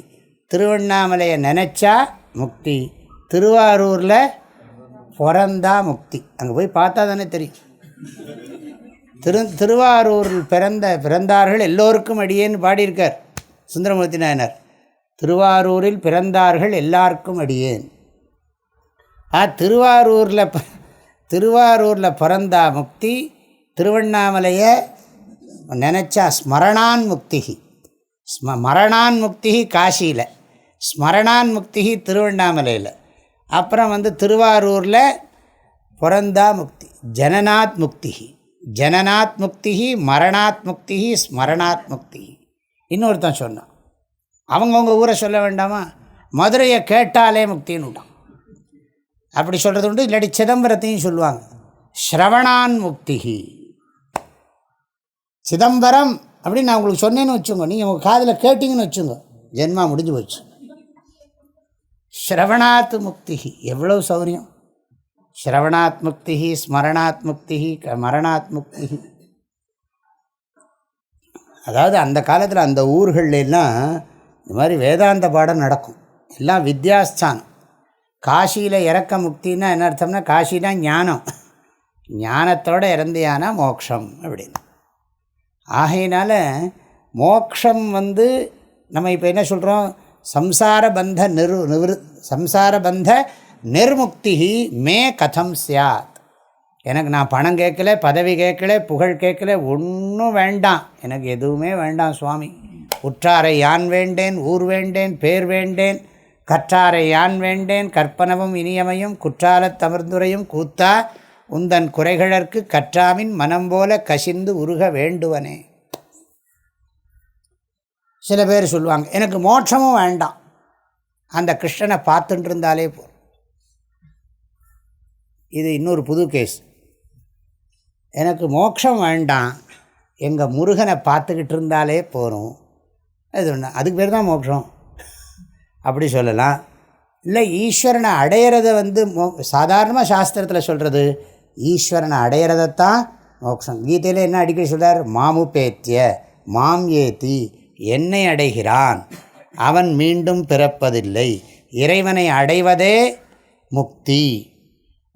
திருவண்ணாமலையை நினச்சா முக்தி, திருவாரூரில் பிறந்தா முக்தி. அங்கே போய் பார்த்தா தானே தெரியும். திருவாரூரில் பிறந்தார்கள் எல்லோருக்கும் அடியேன்னு பாடியிருக்கார் சுந்தரமூர்த்தி நாயனார். திருவாரூரில் பிறந்தார்கள் எல்லாருக்கும் அடியேன். திருவாரூரில் பிறந்தா முக்தி, திருவண்ணாமலையை நினச்சா ஸ்மரணான் முக்தி. மரணான் முக்தி காசியில், ஸ்மரணான் முக்தி திருவண்ணாமலையில். அப்புறம் திருவாரூரில் பிறந்தா முக்தி, ஜனநாத் முக்தி. ஜனநாத் முக்தி, மரணாத் முக்தி, ஸ்மரணாத் முக்தி. இன்னொருத்தன் சொன்னான், அவங்கவுங்க ஊரை சொல்ல வேண்டாமா, மதுரையை கேட்டாலே முக்தின்னு விட்டான். அப்படி சொல்கிறது உண்டு. இல்லாட்டி சிதம்பரத்தையும் சொல்லுவாங்க, ஸ்ரவணான் முக்தி. சிதம்பரம் அப்படின்னு நான் உங்களுக்கு சொன்னேன்னு வச்சுங்க, நீங்கள் உங்கள் காதில் கேட்டிங்கன்னு வச்சுங்க, ஜென்மா முடிஞ்சு போச்சு. ஸ்ரவணாத் முக்தி எவ்வளோ சௌரியம். ஸ்ரவணாத் முக்தி, ஸ்மரணாத் முக்தி, மரணாத் முக்தி. அதாவது அந்த காலத்தில் அந்த ஊர்களெல்லாம் இந்த மாதிரி வேதாந்த பாடம் நடக்கும். எல்லாம் வித்யாஸ்தானம். காசியில் இறக்க முக்தின்னா என்ன அர்த்தம்னா, காசினா ஞானம், ஞானத்தோடு இறந்தியானா மோக்ஷம் அப்படின்னு. ஆகையினால மோக்ஷம் நம்ம இப்போ என்ன சொல்கிறோம், சம்சாரபந்த நிர்முக்தி மே கதம் சியாத். எனக்கு நான் பணம் கேட்கல, பதவி கேட்கல, புகழ் கேட்கல, ஒன்றும் வேண்டாம், எனக்கு எதுவுமே வேண்டாம் சுவாமி. உற்றாரை யான் வேண்டேன், ஊர் வேண்டேன், பேர் வேண்டேன், கற்றாரை யான் வேண்டேன், கற்பனவும் இனியமையும் குற்றாலத் தமர்ந்துரையும் கூத்தா உந்தன் குறைகளற்கு கற்றாமின் மனம் போல கசிந்து உருக வேண்டுவனே. சில பேர் சொல்லுவாங்க, எனக்கு மோட்சமும் வேண்டாம், அந்த கிருஷ்ணனை பார்த்துட்டு இருந்தாலே போதும். இது இன்னொரு புது கேஸ். எனக்கு மோட்சம் வேண்டாம், எங்கள் முருகனை பார்த்துக்கிட்டு இருந்தாலே போகிறோம், அது ஒன்று, அதுக்கு பேர் தான் மோட்சம் அப்படி சொல்லலாம். இல்லை ஈஸ்வரனை அடையிறத சாதாரணமாக சாஸ்திரத்தில் சொல்கிறது, ஈஸ்வரனை அடையிறதைத்தான் மோட்சம். கீதையில் என்ன அடிக்கடி சொல்கிறார், மாமுபேத்திய மாம் ஏத்தி, என்னை அடைகிறான் அவன் மீண்டும் பிறப்பதில்லை. இறைவனை அடைவதே முக்தி,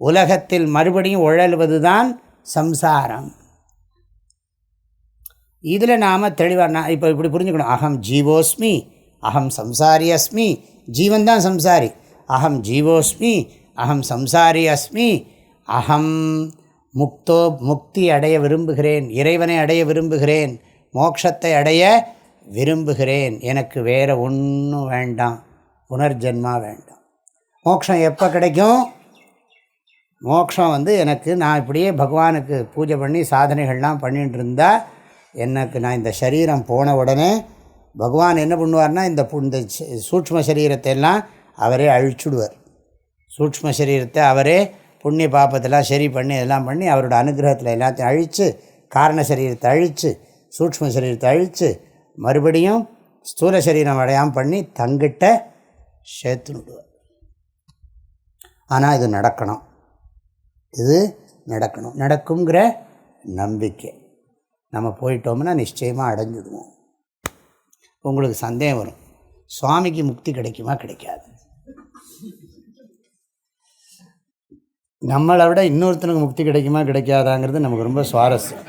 உலகத்தில் மறுபடியும் உழல்வது தான் சம்சாரம். இதில் நாம் தெளிவாக இப்போ இப்படி புரிஞ்சுக்கணும். அகம் ஜீவோஸ்மி, அகம் சம்சாரி அஸ்மி. ஜீவன் தான் சம்சாரி. அகம் ஜீவோஸ்மி, அகம் சம்சாரி அஸ்மி, அகம் முக்தி அடைய விரும்புகிறேன், இறைவனை அடைய விரும்புகிறேன், மோட்சத்தை அடைய விரும்புகிறேன், எனக்கு வேறு ஒன்றும் வேண்டாம், புனர்ஜென்மா வேண்டாம். மோட்சம் எப்போ கிடைக்கும்? மோட்சம் எனக்கு நான் இப்படியே பகவானுக்கு பூஜை பண்ணி சாதனைகள்லாம் பண்ணிகிட்டு இருந்தால், நான் இந்த சரீரம் போன உடனே பகவான் என்ன பண்ணுவார்னா, இந்த சூட்ச்ம சரீரத்தை எல்லாம் அவரே அழிச்சுடுவார். சூட்ச்ம சரீரத்தை அவரே புண்ணிய பாப்பத்தெல்லாம் சரி பண்ணி எல்லாம் பண்ணி அவரோட அனுகிரகத்தில் எல்லாத்தையும் அழித்து, காரண சரீரத்தை அழித்து, சூட்ச்ம சரீரத்தை அழித்து, மறுபடியும் ஸ்தூல சரீரம் அடையாமல் பண்ணி தங்கிட்ட சேர்த்து விடுவார். ஆனால் இது நடக்கணும், இது நடக்கணும், நடக்குங்கிற நம்பிக்கை. நம்ம போயிட்டோம்னா நிச்சயமாக அடைஞ்சிடுவோம். உங்களுக்கு சந்தேகம் வரும், சுவாமிக்கு முக்தி கிடைக்குமா கிடைக்காது? நம்மளை விட இன்னொருத்தனுக்கு முக்தி கிடைக்குமா கிடைக்காதாங்கிறது நமக்கு ரொம்ப சுவாரஸ்யம்.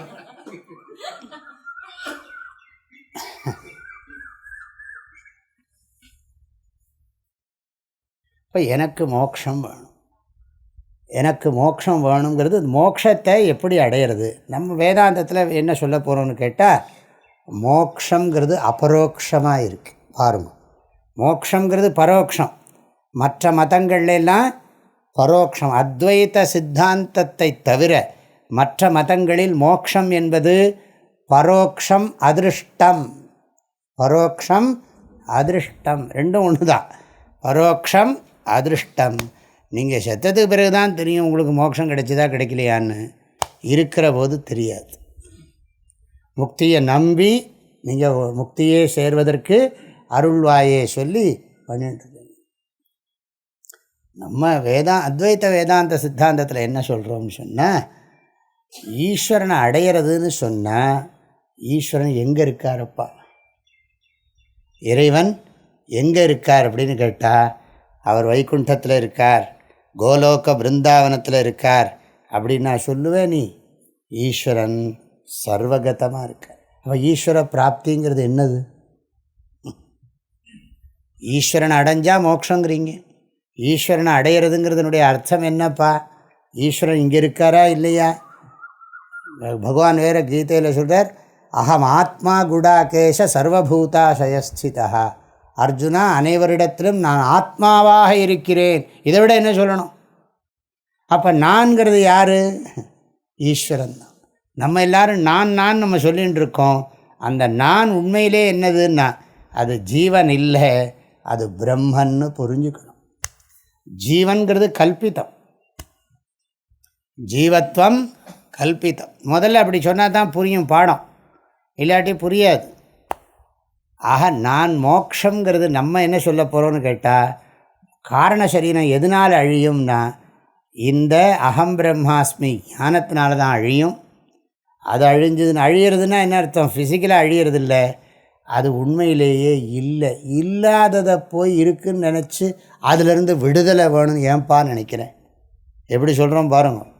இப்போ எனக்கு மோட்சம் வேணும், எனக்கு மோட்சம் வேணுங்கிறது, மோட்சத்தை எப்படி அடையிறது? நம்ம வேதாந்தத்தில் என்ன சொல்ல போகிறோம்னு கேட்டால், மோட்சங்கிறது அபரோக்ஷமாக இருக்குது. பாருங்கள், மோட்சங்கிறது பரோக்ஷம். மற்ற மதங்கள்லாம் பரோக்ஷம். அத்வைத சித்தாந்தத்தை தவிர மற்ற மதங்களில் மோட்சம் என்பது பரோக்ஷம் அதிருஷ்டம். பரோக்ஷம் அதிருஷ்டம் ரெண்டும் ஒன்று தான். பரோக்ஷம் அதிருஷ்டம். நீங்கள் செத்ததுக்கு பிறகு தான் தெரியும் உங்களுக்கு மோட்சம் கிடைச்சதா கிடைக்கலையான்னு. இருக்கிற போது தெரியாது. முக்தியை நம்பி நீங்கள் முக்தியே சேர்வதற்கு அருள்வாயே சொல்லி பண்ணிட்டு. நம்ம அத்வைத வேதாந்த சித்தாந்தத்தில் என்ன சொல்கிறோம்னு சொன்னால், ஈஸ்வரனை அடையிறதுன்னு சொன்னால், ஈஸ்வரன் எங்கே இருக்காரப்பா, இறைவன் எங்கே இருக்கார் அப்படின்னு கேட்டால், அவர் வைகுண்டத்தில் இருக்கார், கோலோக பிருந்தாவனத்தில் இருக்கார் அப்படின்னு நான் சொல்லுவேன். நீ ஈஸ்வரன் சர்வகதமாக இருக்கார். அப்போ ஈஸ்வர பிராப்திங்கிறது என்னது? ஈஸ்வரனை அடைஞ்சால் மோட்சங்கிறீங்க. ஈஸ்வரனை அடையிறதுங்கிறதுனுடைய அர்த்தம் என்னப்பா? ஈஸ்வரன் இங்கே இருக்காரா இல்லையா? பகவான் வேறு கீதையில் சொல்கிறார், அகம் ஆத்மா குடாகேஷ சர்வபூதாசயஸ்திதா. அர்ஜுனா, அனைவரிடத்திலும் நான் ஆத்மாவாக இருக்கிறேன். இதை விட என்ன சொல்லணும்? அப்போ நான்கிறது யார்? ஈஸ்வரன் தான். நம்ம எல்லோரும் நான் நம்ம சொல்லிகிட்டு இருக்கோம். அந்த நான் உண்மையிலே என்னதுன்னா அது ஜீவன் இல்லை, அது பிரம்மன்னு புரிஞ்சுக்கணும். ஜீவன்கிறது கல்பிதம், ஜீவத்வம் கல்பிதம். முதல்ல அப்படி சொன்னால் தான் புரியும் பாடம், இல்லாட்டி புரியாது. ஆக நான் மோக்ஷங்கிறது நம்ம என்ன சொல்ல போகிறோன்னு கேட்டால், காரண சரீரம் எதனால் அழியும்னா இந்த அகம் பிரம்மாஸ்மி ஞானத்தினால தான் அழியும். அது அழியிறதுன்னா என்ன அர்த்தம்? ஃபிசிக்கலாக அழியிறது இல்லை, அது உண்மையிலேயே இல்லை. இல்லாததை போய் இருக்குன்னு நினச்சி அதிலிருந்து விடுதலை வேணும்னு ஏன்பா நினைக்கிறேன். எப்படி சொல்கிறோம் பாருங்கள்.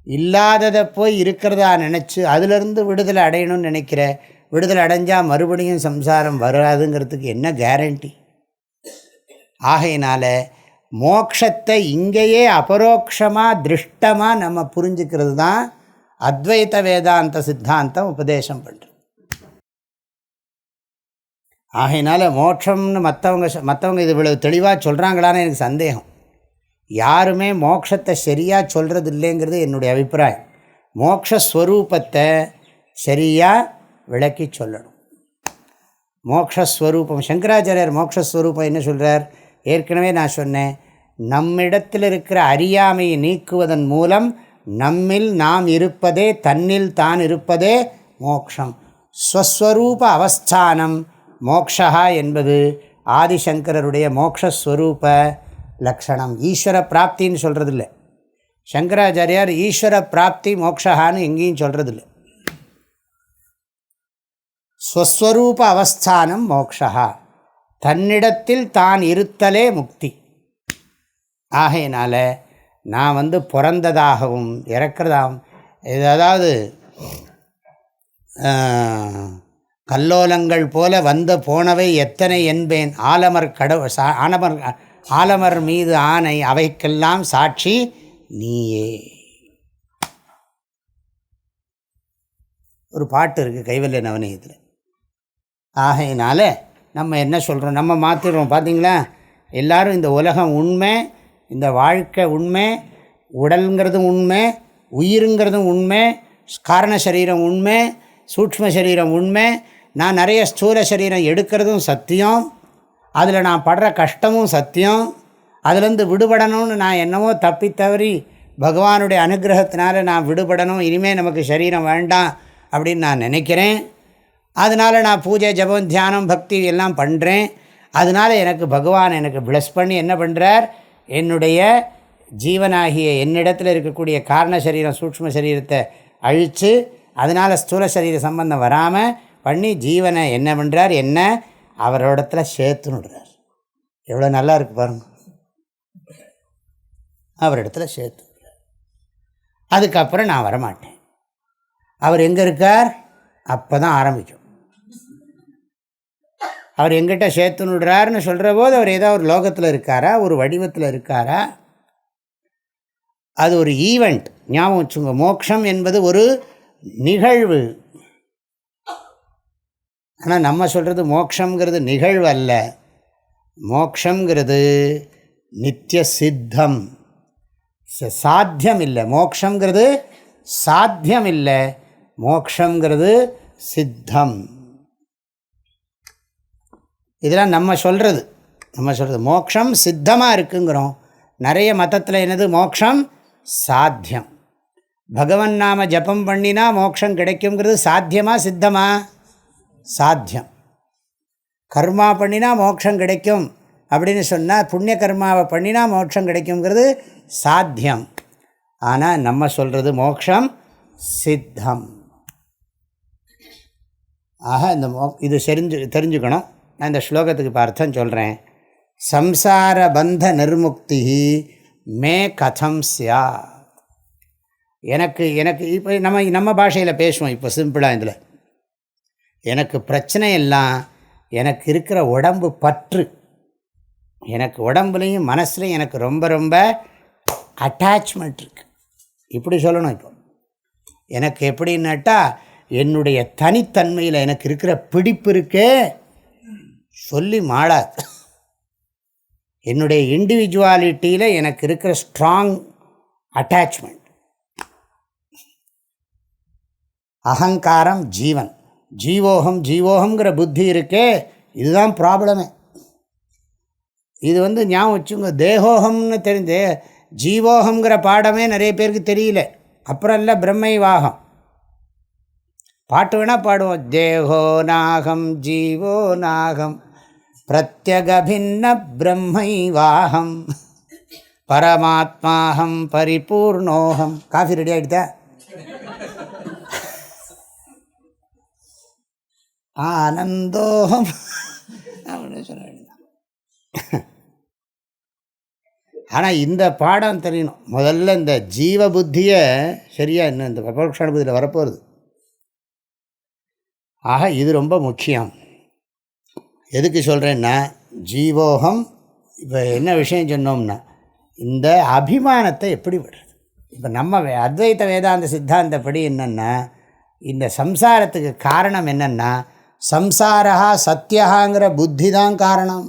இல்லாததை போய் இருக்கிறதா நினச்சி அதிலிருந்து விடுதலை அடையணும்னு நினைக்கிற. விடுதலை அடைஞ்சால் மறுபடியும் சம்சாரம் வராதுங்கிறதுக்கு என்ன கேரண்டி? ஆகையினால மோக்ஷத்தை இங்கேயே அபரோக்ஷமாக திருஷ்டமாக நம்ம புரிஞ்சுக்கிறது தான் அத்வைத வேதாந்த சித்தாந்தம் உபதேசம் பண்ணுறது. ஆகையினால மோட்சம்னு மற்றவங்க இது இவ்வளவு தெளிவாக சொல்கிறாங்களான்னு எனக்கு சந்தேகம். யாருமே மோட்சத்தை சரியாக சொல்கிறது இல்லைங்கிறது என்னுடைய அபிப்பிராயம். மோக்ஷஸ்வரூபத்தை சரியாக விளக்கி சொல்லணும். மோக்ஷஸ்வரூபம் சங்கராச்சாரியர் மோக்ஷஸ்வரூபம் என்ன சொல்கிறார்? ஏற்கனவே நான் சொன்னேன், நம்மிடத்தில் இருக்கிற அறியாமையை நீக்குவதன் மூலம் நம்மில் நாம் இருப்பதே, தன்னில் தான் இருப்பதே மோக்ஷம். ஸ்வஸ்வரூப அவஸ்தானம் மோக்ஷா என்பது ஆதிசங்கரருடைய மோக்ஷஸ்வரூப லக்ஷணம். ஈஸ்வர பிராப்தின்னு சொல்கிறதில்ல. சங்கராச்சாரியார் ஈஸ்வர பிராப்தி மோக்ஷான்னு எங்கேயும் சொல்கிறதில்ல. ஸ்வஸ்வரூப அவஸ்தானம் மோக்ஷா, தன்னிடத்தில் தான் இருத்தலே முக்தி. ஆகையினால நான் பிறந்ததாகவும் இறக்கிறதாகவும், அதாவது கல்லோலங்கள் போல போனவை எத்தனை என்பேன், ஆலமர் மீது ஆணை அவைக்கெல்லாம் சாட்சி நீயே. ஒரு பாட்டு இருக்குது கைவல்ய நவநீதத்தில். ஆகையினால நம்ம என்ன சொல்கிறோம், நம்ம மாற்றிடுறோம். பார்த்திங்களா, எல்லோரும் இந்த உலகம் உண்மை, இந்த வாழ்க்கை உண்மை, உடலுங்கிறதும் உண்மை, உயிருங்கிறதும் உண்மை, காரண சரீரம் உண்மை, சூக்ஷ்ம சரீரம் உண்மை, நான் நிறைய ஸ்தூல சரீரம் எடுக்கிறதும் சத்தியம், அதில் நான் படுற கஷ்டமும் சத்தியம், அதுலேருந்து விடுபடணும்னு நான் என்னவோ தப்பி தவறி பகவானுடைய அனுகிரகத்தினால நான் விடுபடணும், இனிமேல் நமக்கு சரீரம் வேண்டாம் அப்படின்னு நான் நினைக்கிறேன். அதனால் நான் பூஜை ஜபம் தியானம் பக்தி எல்லாம் பண்ணுறேன். அதனால் எனக்கு பகவான் எனக்கு பிளஸ் பண்ணி என்ன பண்ணுறார், என்னுடைய ஜீவனாகிய என்னிடத்தில் இருக்கக்கூடிய காரண சரீரம் சூக்ஷ்ம சரீரத்தை அழித்து அதனால் ஸ்தூல சரீர சம்பந்தம் வராமல் பண்ணி ஜீவனை என்ன பண்ணுறார், என்ன அவரோடத்தில் சேர்த்துன்னுடுறார். எவ்வளோ நல்லா இருக்குது பாருங்க. அவரிடத்துல சேர்த்துடுறார். அதுக்கப்புறம் நான் வரமாட்டேன். அவர் எங்கே இருக்கார்? அப்போ தான் ஆரம்பிக்கும். அவர் எங்கிட்ட சேர்த்துன்னுடுறாருன்னு சொல்கிற போது அவர் ஏதோ ஒரு லோகத்தில் இருக்காரா, ஒரு வடிவத்தில் இருக்காரா? அது ஒரு ஈவெண்ட். ஞாபகம் வச்சுங்க, மோட்சம் என்பது ஒரு நிகழ்வு. ஆனால் நம்ம சொல்கிறது மோட்சங்கிறது நிகழ்வு அல்ல. மோட்சங்கிறது நித்திய சித்தம், சாத்தியம் இல்லை. மோட்சங்கிறது சாத்தியம் இல்லை, மோட்சங்கிறது சித்தம். இதெல்லாம் நம்ம சொல்கிறது மோட்சம் சித்தமாக இருக்குங்கிறோம். நிறைய மதத்தில் என்னது மோட்சம் சாத்தியம். பகவன் நாம ஜபம் பண்ணினா மோட்சம் கிடைக்குங்கிறது சாத்தியமா சித்தமா? சாத்தியம். கர்மா பண்ணினா மோட்சம் கிடைக்கும் அப்படின்னு சொன்னால், புண்ணிய கர்மாவை பண்ணினா மோட்சம் கிடைக்குங்கிறது சாத்தியம். ஆனால் நம்ம சொல்கிறது மோட்சம் சித்தம். ஆக இந்த இது தெரிஞ்சுக்கணும். நான் இந்த ஸ்லோகத்துக்கு இப்போ அர்த்தம் சொல்கிறேன். சம்சார பந்த நிர்முக்தி மே கதம் ஸ்யாத். எனக்கு எனக்கு இப்போ நம்ம பாஷையில் பேசுவோம். இப்போ சிம்பிளாக இதில் எனக்கு பிரச்சனை எல்லாம் எனக்கு இருக்கிற உடம்பு பற்று, எனக்கு உடம்புலையும் மனசுலையும் எனக்கு ரொம்ப ரொம்ப அட்டாச்மெண்ட் இருக்குது. இப்படி சொல்லணும். இப்போ எனக்கு எப்படின்னாட்டா என்னுடைய தனித்தன்மையில் எனக்கு இருக்கிற பிடிப்பு இருக்கே சொல்லி மாளாது. என்னுடைய இண்டிவிஜுவாலிட்டியில் எனக்கு இருக்கிற ஸ்ட்ராங் அட்டாச்மெண்ட். அகங்காரம் ஜீவன், ஜீவோகம் ஜீவோகங்கிற புத்தி இருக்கே, இதுதான் ப்ராப்ளமே. இது ஞாபகம் வச்சுங்க. தேகோகம்னு தெரிஞ்சு ஜீவோகங்கிற பாடமே நிறைய பேருக்கு தெரியல. அப்புறம் இல்லை பிரம்மைவாகம் பாட்டு வேணால் பாடுவோம். தேகோ நாகம் ஜீவோ நாகம் பிரத்யகபின்ன பிரம்மைவாகம் பரமாத்மாஹம் பரிபூர்ணோகம். Coffee ready ஆகிடுதா? ஆனந்தோகம் அப்படின்னு சொல்ல வேண்டியதான். ஆனால் இந்த பாடம் தெரியணும். முதல்ல இந்த ஜீவ புத்தியை சரியாக இன்னும் இந்த பரோட்சானுபூதியில் வரப்போகுது. ஆக இது ரொம்ப முக்கியம். எதுக்கு சொல்கிறேன்னா, ஜீவோகம் இப்போ என்ன விஷயம் சொன்னோம்னா, இந்த அபிமானத்தை எப்படி விடுறது. இப்போ நம்ம அத்வைத வேதாந்த சித்தாந்தப்படி என்னென்னா, இந்த சம்சாரத்துக்கு காரணம் என்னென்னா, சம்சாரா சத்தியகாங்கிற புத்தி தான் காரணம்.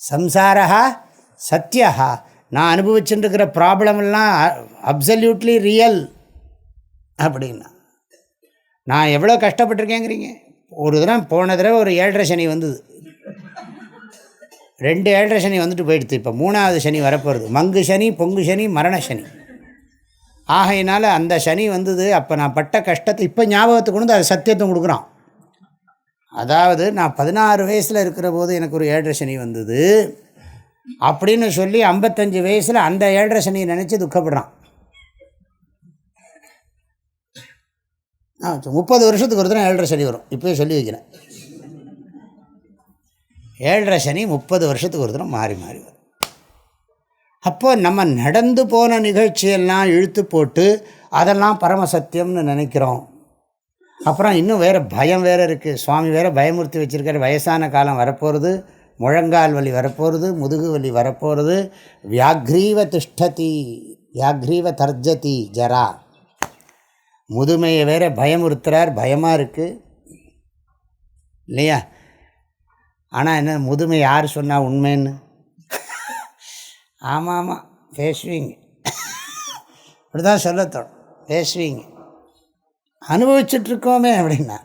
சம்சாரா சத்தியா, நான் அனுபவிச்சுட்டுருக்கிற ப்ராப்ளமெல்லாம் அப்சல்யூட்லி ரியல் அப்படின்னா. நான் எவ்வளோ கஷ்டப்பட்டிருக்கேங்கிறீங்க. ஒரு தடவை போன தடவை ஒரு 7.5 சனி வந்தது, 2 7.5 சனி வந்துட்டு போயிடுது. இப்போ 3வது சனி வரப்போகிறது. மங்கு சனி, பொங்கு சனி, மரண சனி. ஆகையினால அந்த சனி வந்தது. அப்போ நான் பட்ட கஷ்டத்தை இப்போ ஞாபகத்துக்கு கொண்டு அது சத்தியத்தை கொடுக்குறான். அதாவது நான் 16 வயசில் இருக்கிற போது எனக்கு ஒரு 7.5 சனி வந்தது அப்படின்னு சொல்லி 55 வயசில் அந்த 7.5 சனியை நினச்சி துக்கப்படுறான். 30 வருஷத்துக்கு ஒரு தடவை 7.5 சனி வரும். இப்போயே சொல்லி வைக்கிறேன். 7.5 சனி 30 வருஷத்துக்கு ஒரு தடவை மாறி மாறி வரும். அப்போது நம்ம நடந்து போன நிகழ்ச்சியெல்லாம் இழுத்து போட்டு அதெல்லாம் பரமசத்தியம்னு நினைக்கிறோம். அப்புறம் இன்னும் வேறு பயம் வேறு இருக்குது. சுவாமி வேறு பயமுறுத்தி வச்சுருக்காரு. வயசான காலம் வரப்போகிறது, முழங்கால் வலி வரப்போகிறது, முதுகு வலி வரப்போகிறது, வியாக்ரீவ திஷ்டதி வியாக்ரீவ தர்ஜதி ஜரா, முதுமையை வேற பயமுறுத்துறார். பயமாக இருக்குது இல்லையா? ஆனால் என்ன, முதுமை யார் சொன்னால் உண்மைன்னு? ஆமாம் ஆமாம் பேசுவீங்க, அப்படி தான் சொல்லத்தோம். பேசுவீங்க, அனுபவிச்சுட்ருக்கோமே அப்படின்னா.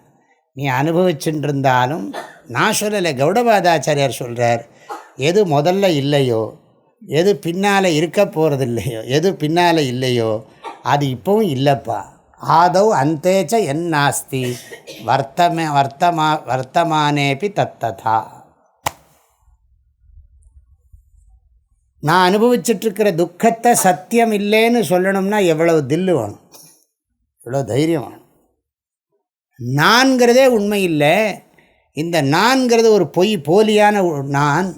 நீ அனுபவிச்சுட்டு இருந்தாலும் நான் சொல்லலை, கௌடபாதாச்சாரியார் சொல்கிறார், எது முதல்ல இல்லையோ, எது பின்னால் இருக்க போகிறது இல்லையோ, எது பின்னால் இல்லையோ அது இப்போவும் இல்லைப்பா. ஆதவ் அந்தேச்ச என் நாஸ்தி வர்த்தமானேபி தத்ததா. நான் அனுபவிச்சுட்ருக்கிற துக்கத்தை சத்தியம் இல்லைன்னு சொல்லணும்னா எவ்வளவு தில்லு வேணும், எவ்வளோ தைரியம் வேணும். நான்கிறதே உண்மை இல்லை. இந்த நான்கிறது ஒரு போலியான நான்.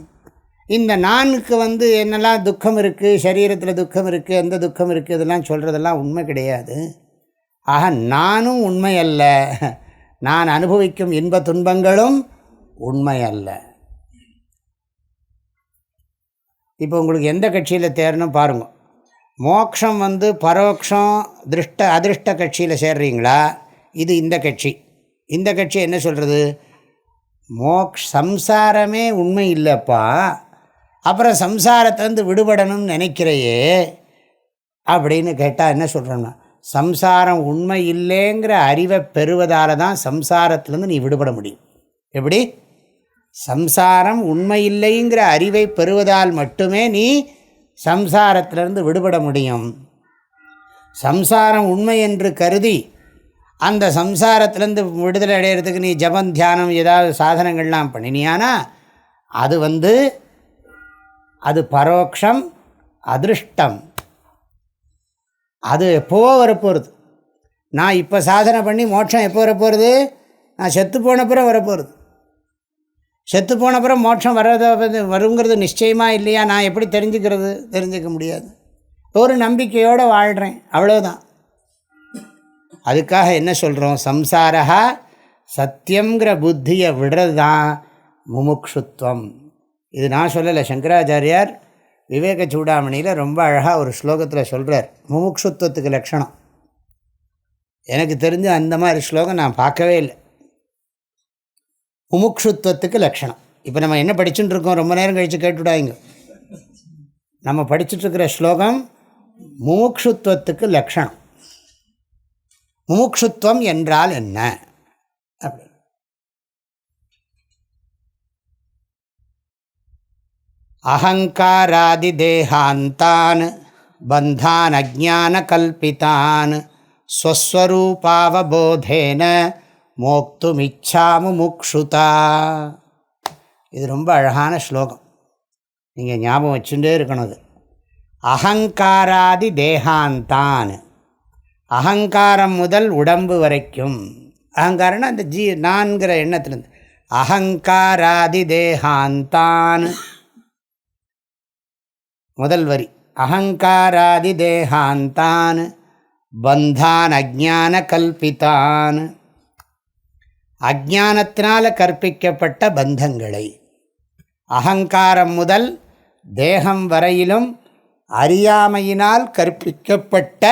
இந்த நானுக்கு என்னெல்லாம் துக்கம் இருக்குது, சரீரத்தில் துக்கம் இருக்குது, எந்த துக்கம் இருக்குது, இதெல்லாம் சொல்கிறதெல்லாம் உண்மை கிடையாது. ஆக நானும் உண்மை அல்ல, நான் அனுபவிக்கும் இன்ப துன்பங்களும் உண்மை அல்ல. இப்போ உங்களுக்கு எந்த கட்சியில் தேரணும் பாருங்க. மோக்ஷம் பரோட்சம் அதிருஷ்ட கட்சியில் சேர்றீங்களா? இது இந்த கட்சி. இந்த கட்சி என்ன சொல்கிறது? சம்சாரமே உண்மை இல்லைப்பா, அப்புறம் சம்சாரத்திலேருந்து விடுபடணும்னு நினைக்கிறையே அப்படின்னு கேட்டால் என்ன சொல்கிறோம்னா, சம்சாரம் உண்மை இல்லைங்கிற அறிவை பெறுவதால் தான் சம்சாரத்திலேருந்து நீ விடுபட முடியும். எப்படி? சம்சாரம் உண்மை இல்லைங்கிற அறிவை பெறுவதால் மட்டுமே நீ சம்சாரத்திலிருந்து விடுபட முடியும். சம்சாரம் உண்மை என்று கருதி அந்த சம்சாரத்திலேருந்து விடுதலை அடைகிறதுக்கு நீ ஜபம் தியானம் ஏதாவது சாதனங்கள்லாம் பண்ணினியானா அது பரோட்சம் அதிருஷ்டம். அது எப்போவோ வரப்போகிறது. நான் இப்போ சாதனை பண்ணி மோட்சம் எப்போ வரப்போகிறது? நான் செத்து போனப்புறம் வரப்போகிறது. செத்து போனப்புறம் மோட்சம் வருங்கிறது நிச்சயமாக இல்லையா? நான் எப்படி தெரிஞ்சுக்க முடியாது. ஒரு நம்பிக்கையோடு வாழ்கிறேன், அவ்வளோதான். அதுக்காக என்ன சொல்கிறோம், சம்சாரா சத்தியங்கிற புத்தியை விடுறது தான் முமுக்ஷுத்வம். இது நான் சொல்லலை, சங்கராச்சாரியார் விவேக சூடாமணியில் ரொம்ப அழகாக ஒரு ஸ்லோகத்தில் சொல்கிறார் முமுக்ஷுத்வத்துக்கு லட்சணம். எனக்கு தெரிஞ்ச அந்த மாதிரி ஸ்லோகம் நான் பார்க்கவே இல்லை. முமுக்ஷுத்வத்துக்கு லட்சணம். இப்போ நம்ம என்ன படிச்சுட்டு இருக்கோம், ரொம்ப நேரம் கழித்து கேட்டுவிடாங்க. நம்ம படிச்சுட்ருக்கிற ஸ்லோகம் முமுக்ஷுத்வத்துக்கு லட்சணம். முமுக்ஷுத்வம் என்றால் என்ன அப்படி? அஹங்காராதி தேகாந்தான் பந்தான் அஜ்ஞான கல்பிதான் ஸ்வஸ்வரூபாவபோதேன மோக்துமிச்சா முமுக்ஷுதா. இது ரொம்ப அழகான ஸ்லோகம், நீங்கள் ஞாபகம் வச்சுட்டே இருக்கணும். அது அகங்காராதி தேகாந்தான், அகங்காரம் முதல் உடம்பு வரைக்கும். அகங்காரம்னா அந்த நான்கிற எண்ணத்திலிருந்து. அகங்காராதி தேகாந்தான் முதல் வரி. அகங்காராதி தேகாந்தான் பந்தான் அஜ்ஞான கல்பிதான், அஜ்ஞானத்தினால் கற்பிக்கப்பட்ட பந்தங்களை. அகங்காரம் முதல் தேகம் வரையிலும் அறியாமையினால் கற்பிக்கப்பட்ட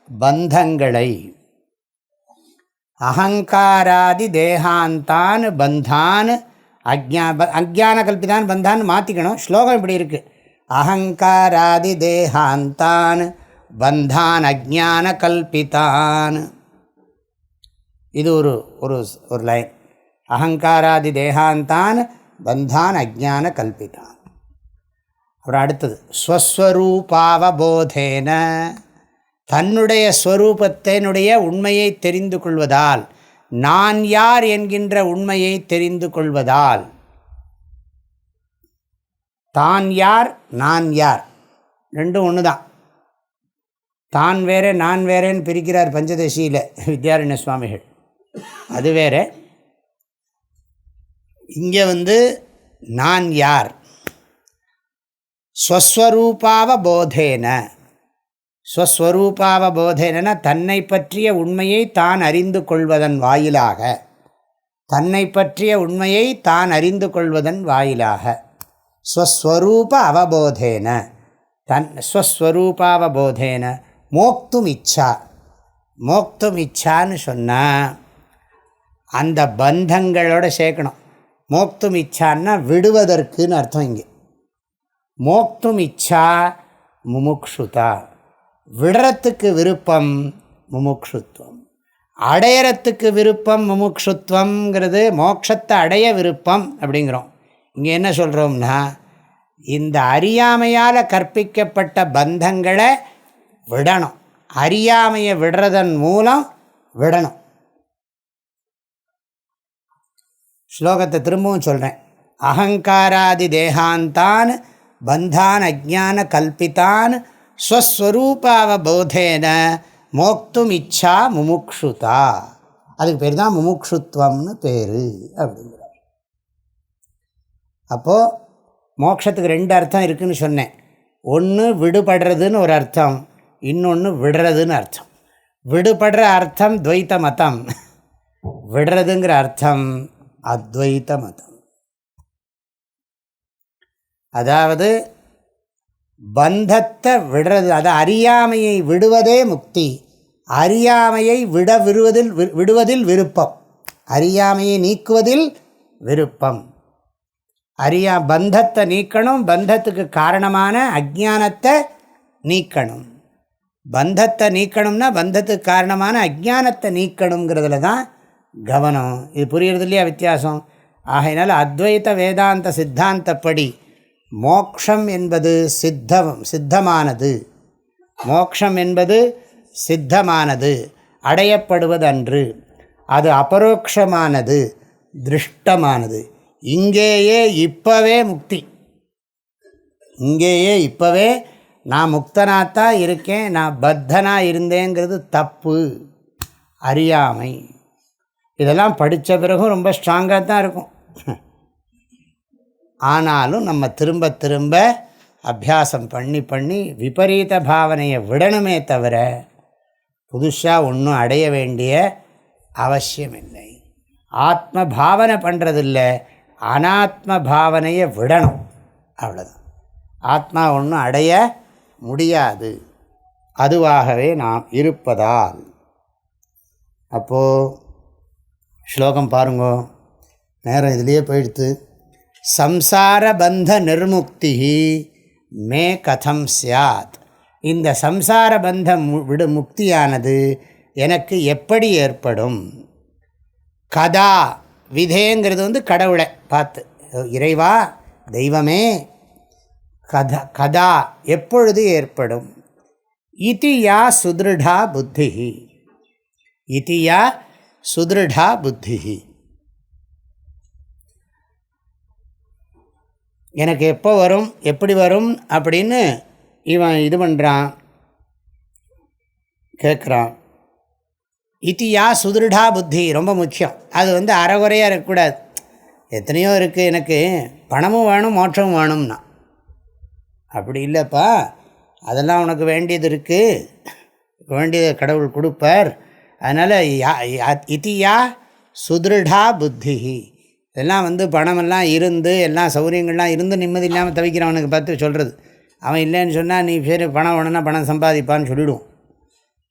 பந்தங்களை. அகங்காராதி தேகாந்தான் பந்தான் அஜ்ஞான கல்பிதான் பந்தான் மாற்றிக்கணும். ஸ்லோகம் இப்படி இருக்குது, அகங்காராதி தேகாந்தான் பந்தான் அஜ்ஞான கல்பிதான். இது ஒரு ஒரு ஒரு லைன். அகங்காராதி தேகாந்தான் பந்தான் அஜ்ஞான கல்பிதான். அப்புறம் அடுத்தது ஸ்வஸ்வரூபாவபோதேன, தன்னுடைய ஸ்வரூபத்தினுடைய உண்மையை தெரிந்து கொள்வதால், நான் யார் என்கின்ற உண்மையை தெரிந்து கொள்வதால். தான் யார் நான் யார் ரெண்டும் ஒன்று தான். தான் வேறே நான் வேறேன்னு பிரிக்கிறார் பஞ்சதசியில் வித்யாரண்ய சுவாமிகள், அது வேற. இங்கே நான் யார், ஸ்வஸ்வரூபாவபோதேன. ஸ்வஸ்வரூபாவபோதேன தன்னை பற்றிய உண்மையை தான் அறிந்து கொள்வதன் வாயிலாக, தன்னை பற்றிய உண்மையை தான் அறிந்து கொள்வதன் வாயிலாக. ஸ்வஸ்வரூப அவபோதேன, ஸ்வஸ்வரூபாவபோதேன மோக்தும் இச்சா. மோக்தும் இச்சான்னு சொன்னால் அந்த பந்தங்களோட சேர்க்கணும். மோக்தும் இச்சான்னா விடுவதற்குன்னு அர்த்தம். இங்கே மோக்தும் இச்சா முமுக்ஷுதா, விடுறத்துக்கு விருப்பம் முமுக்ஷுத்வம், அடையறத்துக்கு விருப்பம் முமுக்ஷுத்வங்கிறது. மோட்சத்தை அடைய விருப்பம் அப்படிங்கிறோம். இங்கே என்ன சொல்கிறோம்னா, இந்த அறியாமையால் கற்பிக்கப்பட்ட பந்தங்களை விடணும். அறியாமையை விடுறதன் மூலம் விடணும். ஸ்லோகத்தை திரும்பவும் சொல்கிறேன். அகங்காராதி தேகாந்தான் பந்தான் அஜ்ஞான கல்பிதான் ஸ்வஸ்வரூபாவபோதேன மோக்தும் இச்சா முமுக்ஷுதா. அதுக்கு பேர் தான் முமுக்ஷுத்வம்னு பேர் அப்படிங்கிறார். அப்போது மோட்சத்துக்கு ரெண்டு அர்த்தம் இருக்குதுன்னு சொன்னேன். ஒன்று விடுபடுறதுன்னு ஒரு அர்த்தம், இன்னொன்று விடுறதுன்னு அர்த்தம். விடுபடுற அர்த்தம் துவைத்த மதம், விடுறதுங்கிற அர்த்தம் அத்வைத்த மதம். அதாவது பந்தத்தை விடுறது, அது அறியாமையை விடுவதே முக்தி. அறியாமையை விடுவதில் விருப்பம், அறியாமையை நீக்குவதில் விருப்பம். பந்தத்தை நீக்கணும், பந்தத்துக்கு காரணமான அஜ்ஞானத்தை நீக்கணும். பந்தத்தை நீக்கணும்னா பந்தத்துக்கு காரணமான அஜ்ஞானத்தை நீக்கணுங்கிறதுல தான் கவனம். இது புரியுறது இல்லையா வித்தியாசம்? ஆகையினால் அத்வைத வேதாந்த சித்தாந்தப்படி மோக்ஷம் என்பது சித்தமானது. மோக்ஷம் என்பது சித்தமானது, அடையப்படுவதன்று. அது அபரோக்ஷமானது, திருஷ்டமானது. இங்கேயே இப்போவே முக்தி, இங்கேயே இப்போவே நான் முக்தனாத்தான் இருக்கேன், நான் பத்தனாக இருந்தேங்கிறது தப்பு, அறியாமை. இதெல்லாம் படித்த பிறகும் ரொம்ப ஸ்ட்ராங்காக தான் இருக்கும். ஆனாலும் நம்ம திரும்ப திரும்ப அபியாசம் பண்ணி பண்ணி விபரீத பாவனையை விடணுமே தவிர புதுசாக ஒன்றும் அடைய வேண்டிய அவசியம் இல்லை. ஆத்ம பாவனை பண்ணுறதில்ல, அனாத்ம பாவனையை விடணும், அவ்வளோதான். ஆத்மா ஒன்றும் அடைய முடியாது, அதுவாகவே நாம் இருப்பதால். அப்போது ஸ்லோகம் பாருங்கோ, நேரம் இதிலேயே போயிடுத்து. சம்சார பந்த நிர்முக்தி மே கதம் சியாத். இந்த சம்சார பந்தம் முக்தியானது எனக்கு எப்படி ஏற்படும்? கதா, விதேங்கிறது கடவுளை பார்த்து, இறைவா தெய்வமே, கதா எப்பொழுது ஏற்படும்? இதியா சுதிருடா புத்தி, இதியா சுதிருடா புத்தி. எனக்கு எப்போ வரும், எப்படி வரும் அப்படின்னு இவன் இது பண்ணுறான், கேட்குறான். இதியா சுதிருடா புத்தி ரொம்ப முக்கியம். அது அறகுறையாக இருக்கக்கூடாது. எத்தனையோ இருக்குது, எனக்கு பணமும் வேணும் மோட்சமும் வேணும்னா. அப்படி இல்லைப்பா, அதெல்லாம் உனக்கு வேண்டியது இருக்குது, வேண்டியது கடவுள் கொடுப்பார். அதனால் இதியா சுதிருடா புத்தி. இதெல்லாம் பணமெல்லாம் இருந்து எல்லாம் சௌகரியங்கள்லாம் இருந்து நிம்மதி இல்லாமல் தவிக்கிறவனுக்கு பார்த்து சொல்கிறது. அவன் இல்லைன்னு சொன்னால் நீ சரி பணம் வேணும்னா பணம் சம்பாதிப்பான்னு சொல்லிவிடுவோம்.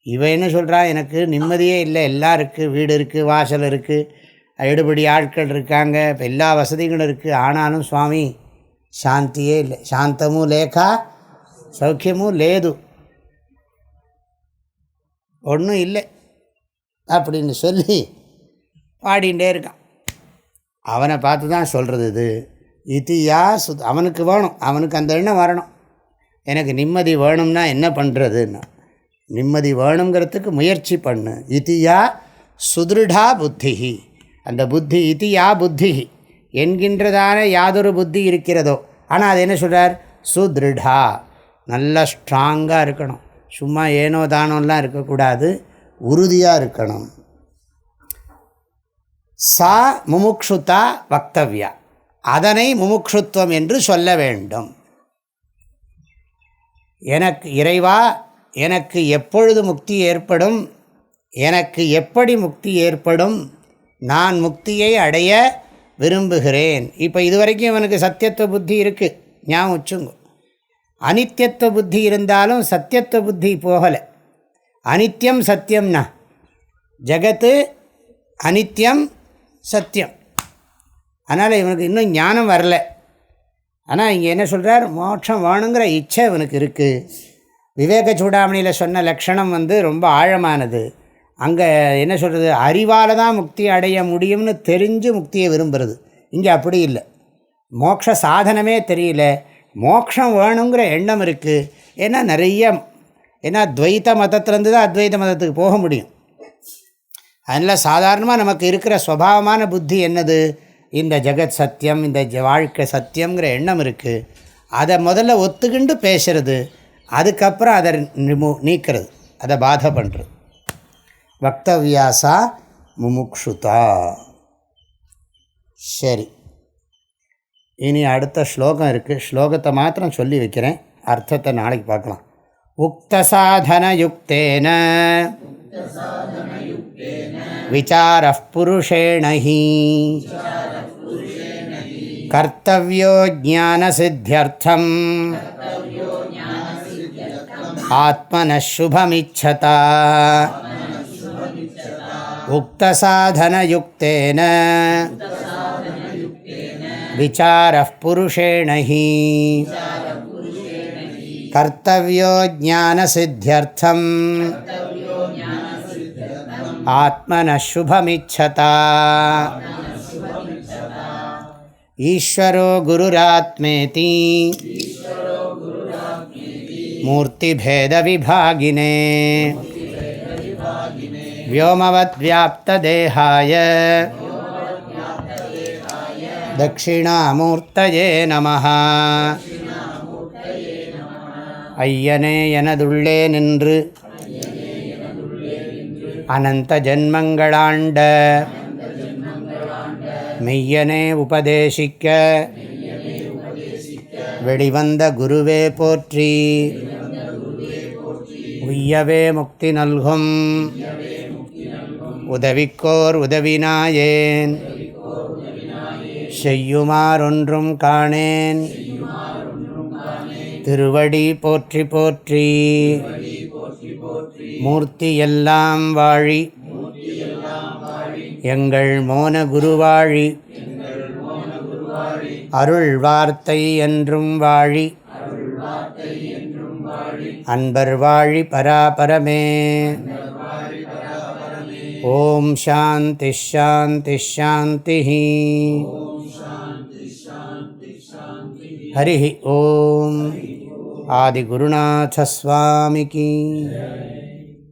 இவன் என்ன சொல்கிறான், எனக்கு நிம்மதியே இல்லை, எல்லாம் இருக்குது, வீடு இருக்குது, வாசல் இருக்குது, எடுபடி ஆட்கள் இருக்காங்க, இப்போ எல்லா வசதிகளும் இருக்குது, ஆனாலும் சுவாமி சாந்தியே இல்லை, சாந்தமும் லேக்கா சௌக்கியமும் லேது, ஒன்றும் இல்லை அப்படின்னு சொல்லி பாடிகிட்டே இருக்கான். அவனை பார்த்து தான் சொல்கிறது இது. இதியா அவனுக்கு வேணும், அவனுக்கு அந்த எண்ணம் வரணும். எனக்கு நிம்மதி வேணும்னா என்ன பண்ணுறதுன்னா, நிம்மதி வேணுங்கிறதுக்கு முயற்சி பண்ணு. இதியா சுதிருடா புத்தி. அந்த புத்தி, இதியா புத்தி என்கின்றதான யாதொரு புத்தி இருக்கிறதோ, ஆனால் அது என்ன சொல்கிறார், சுதிருடா, நல்லா ஸ்ட்ராங்காக இருக்கணும். சும்மா ஏனோ தானோலாம் இருக்கக்கூடாது, உறுதியாக இருக்கணும். சா முமுக்ஷுதா வக்தவ்யா, அதனை முமுக்ஷுத்வம் என்று சொல்ல வேண்டும். எனக்கு இறைவா, எனக்கு எப்பொழுது முக்தி ஏற்படும், எனக்கு எப்படி முக்தி ஏற்படும், நான் முக்தியை அடைய விரும்புகிறேன். இப்போ இதுவரைக்கும் இவனுக்கு சத்தியத்துவ புத்தி இருக்குது, ஞாபகம் வச்சுங்க. அனித்தியத்துவ புத்தி இருந்தாலும் சத்தியத்துவ புத்தி போகலை. அனித்தியம் சத்தியம்னா ஜகத்து அனித்தியம் சத்தியம். அதனால் இவனுக்கு இன்னும் ஞானம் வரல. ஆனால் இங்கே என்ன சொல்கிறார், மோட்சம் வேணுங்கிற இச்சை இவனுக்கு இருக்குது. விவேக சூடாமணியில் சொன்ன லக்ஷணம் ரொம்ப ஆழமானது. அங்கே என்ன சொல்கிறது, அறிவால் தான் முக்தி அடைய முடியும்னு தெரிஞ்சு முக்தியை விரும்புகிறது. இங்கே அப்படி இல்லை, மோட்ச சாதனமே தெரியல, மோட்சம் வேணுங்கிற எண்ணம் இருக்குது. ஏன்னா ஏன்னா துவைத்த மதத்திலேருந்து தான் அத்வைத மதத்துக்கு போக முடியும். அதனால் சாதாரணமாக நமக்கு இருக்கிற ஸ்வபாவமான புத்தி என்னது, இந்த ஜெகத் சத்தியம், இந்த வாழ்க்கை சத்தியங்கிற எண்ணம் இருக்குது. அதை முதல்ல ஒத்துக்கிண்டு பேசுறது, அதுக்கப்புறம் அதை நீக்கிறது, அதை பாதை பண்ணுறது. வக்தவ்யாசா முமுக்ஷுதா. சரி, இனி அடுத்த ஸ்லோகம் இருக்குது. ஸ்லோகத்தை மாத்திரம் சொல்லி வைக்கிறேன், அர்த்தத்தை நாளைக்கு பார்க்கலாம். உக்த சாதன யுக்தேன விசாரः புருஷேண ஹி கர்த்தவ்யோ ஞான சித்யர்த்தம் ஆத்மனः சுபமிச்சதா. உக்த சாதன யுக்தேன விசாரः புருஷேண ஹி கர்த்தவ்யோ ஞான சித்யர்த்தம் ஆத்மனः சுபமிச்சதா. ஈஸ்வரோ குருராத்மேதி மூர்த்திபேத விபாகினே வ்யோமவத் வியாப்ததேஹாய தட்சிணாமூர்த்தயே நமஹ. ஐயனே எனதுள்ளே நின்று அனந்த ஜன்மங்களாண்ட மெய்யனே உபதேசிக்க வெளிவந்த குருவே போற்றி. உய்யவே முக்தி நல்கும் உதவிக்கோர் உதவினாயேன். செய்யுமாறொன்றும் காணேன் திருவடி போற்றி போற்றி. மூர்த்தி எல்லாம் வாழி எங்கள் மோன குருவாழி. அருள் வார்த்தை என்றும் வாழி அன்பர் வாழி பராபரமே. ஓம் சாந்தி ஷாந்தி ஷாந்தி. ஹரி ஓம். ஆதிகுருநாத ஸ்வாமிக்கு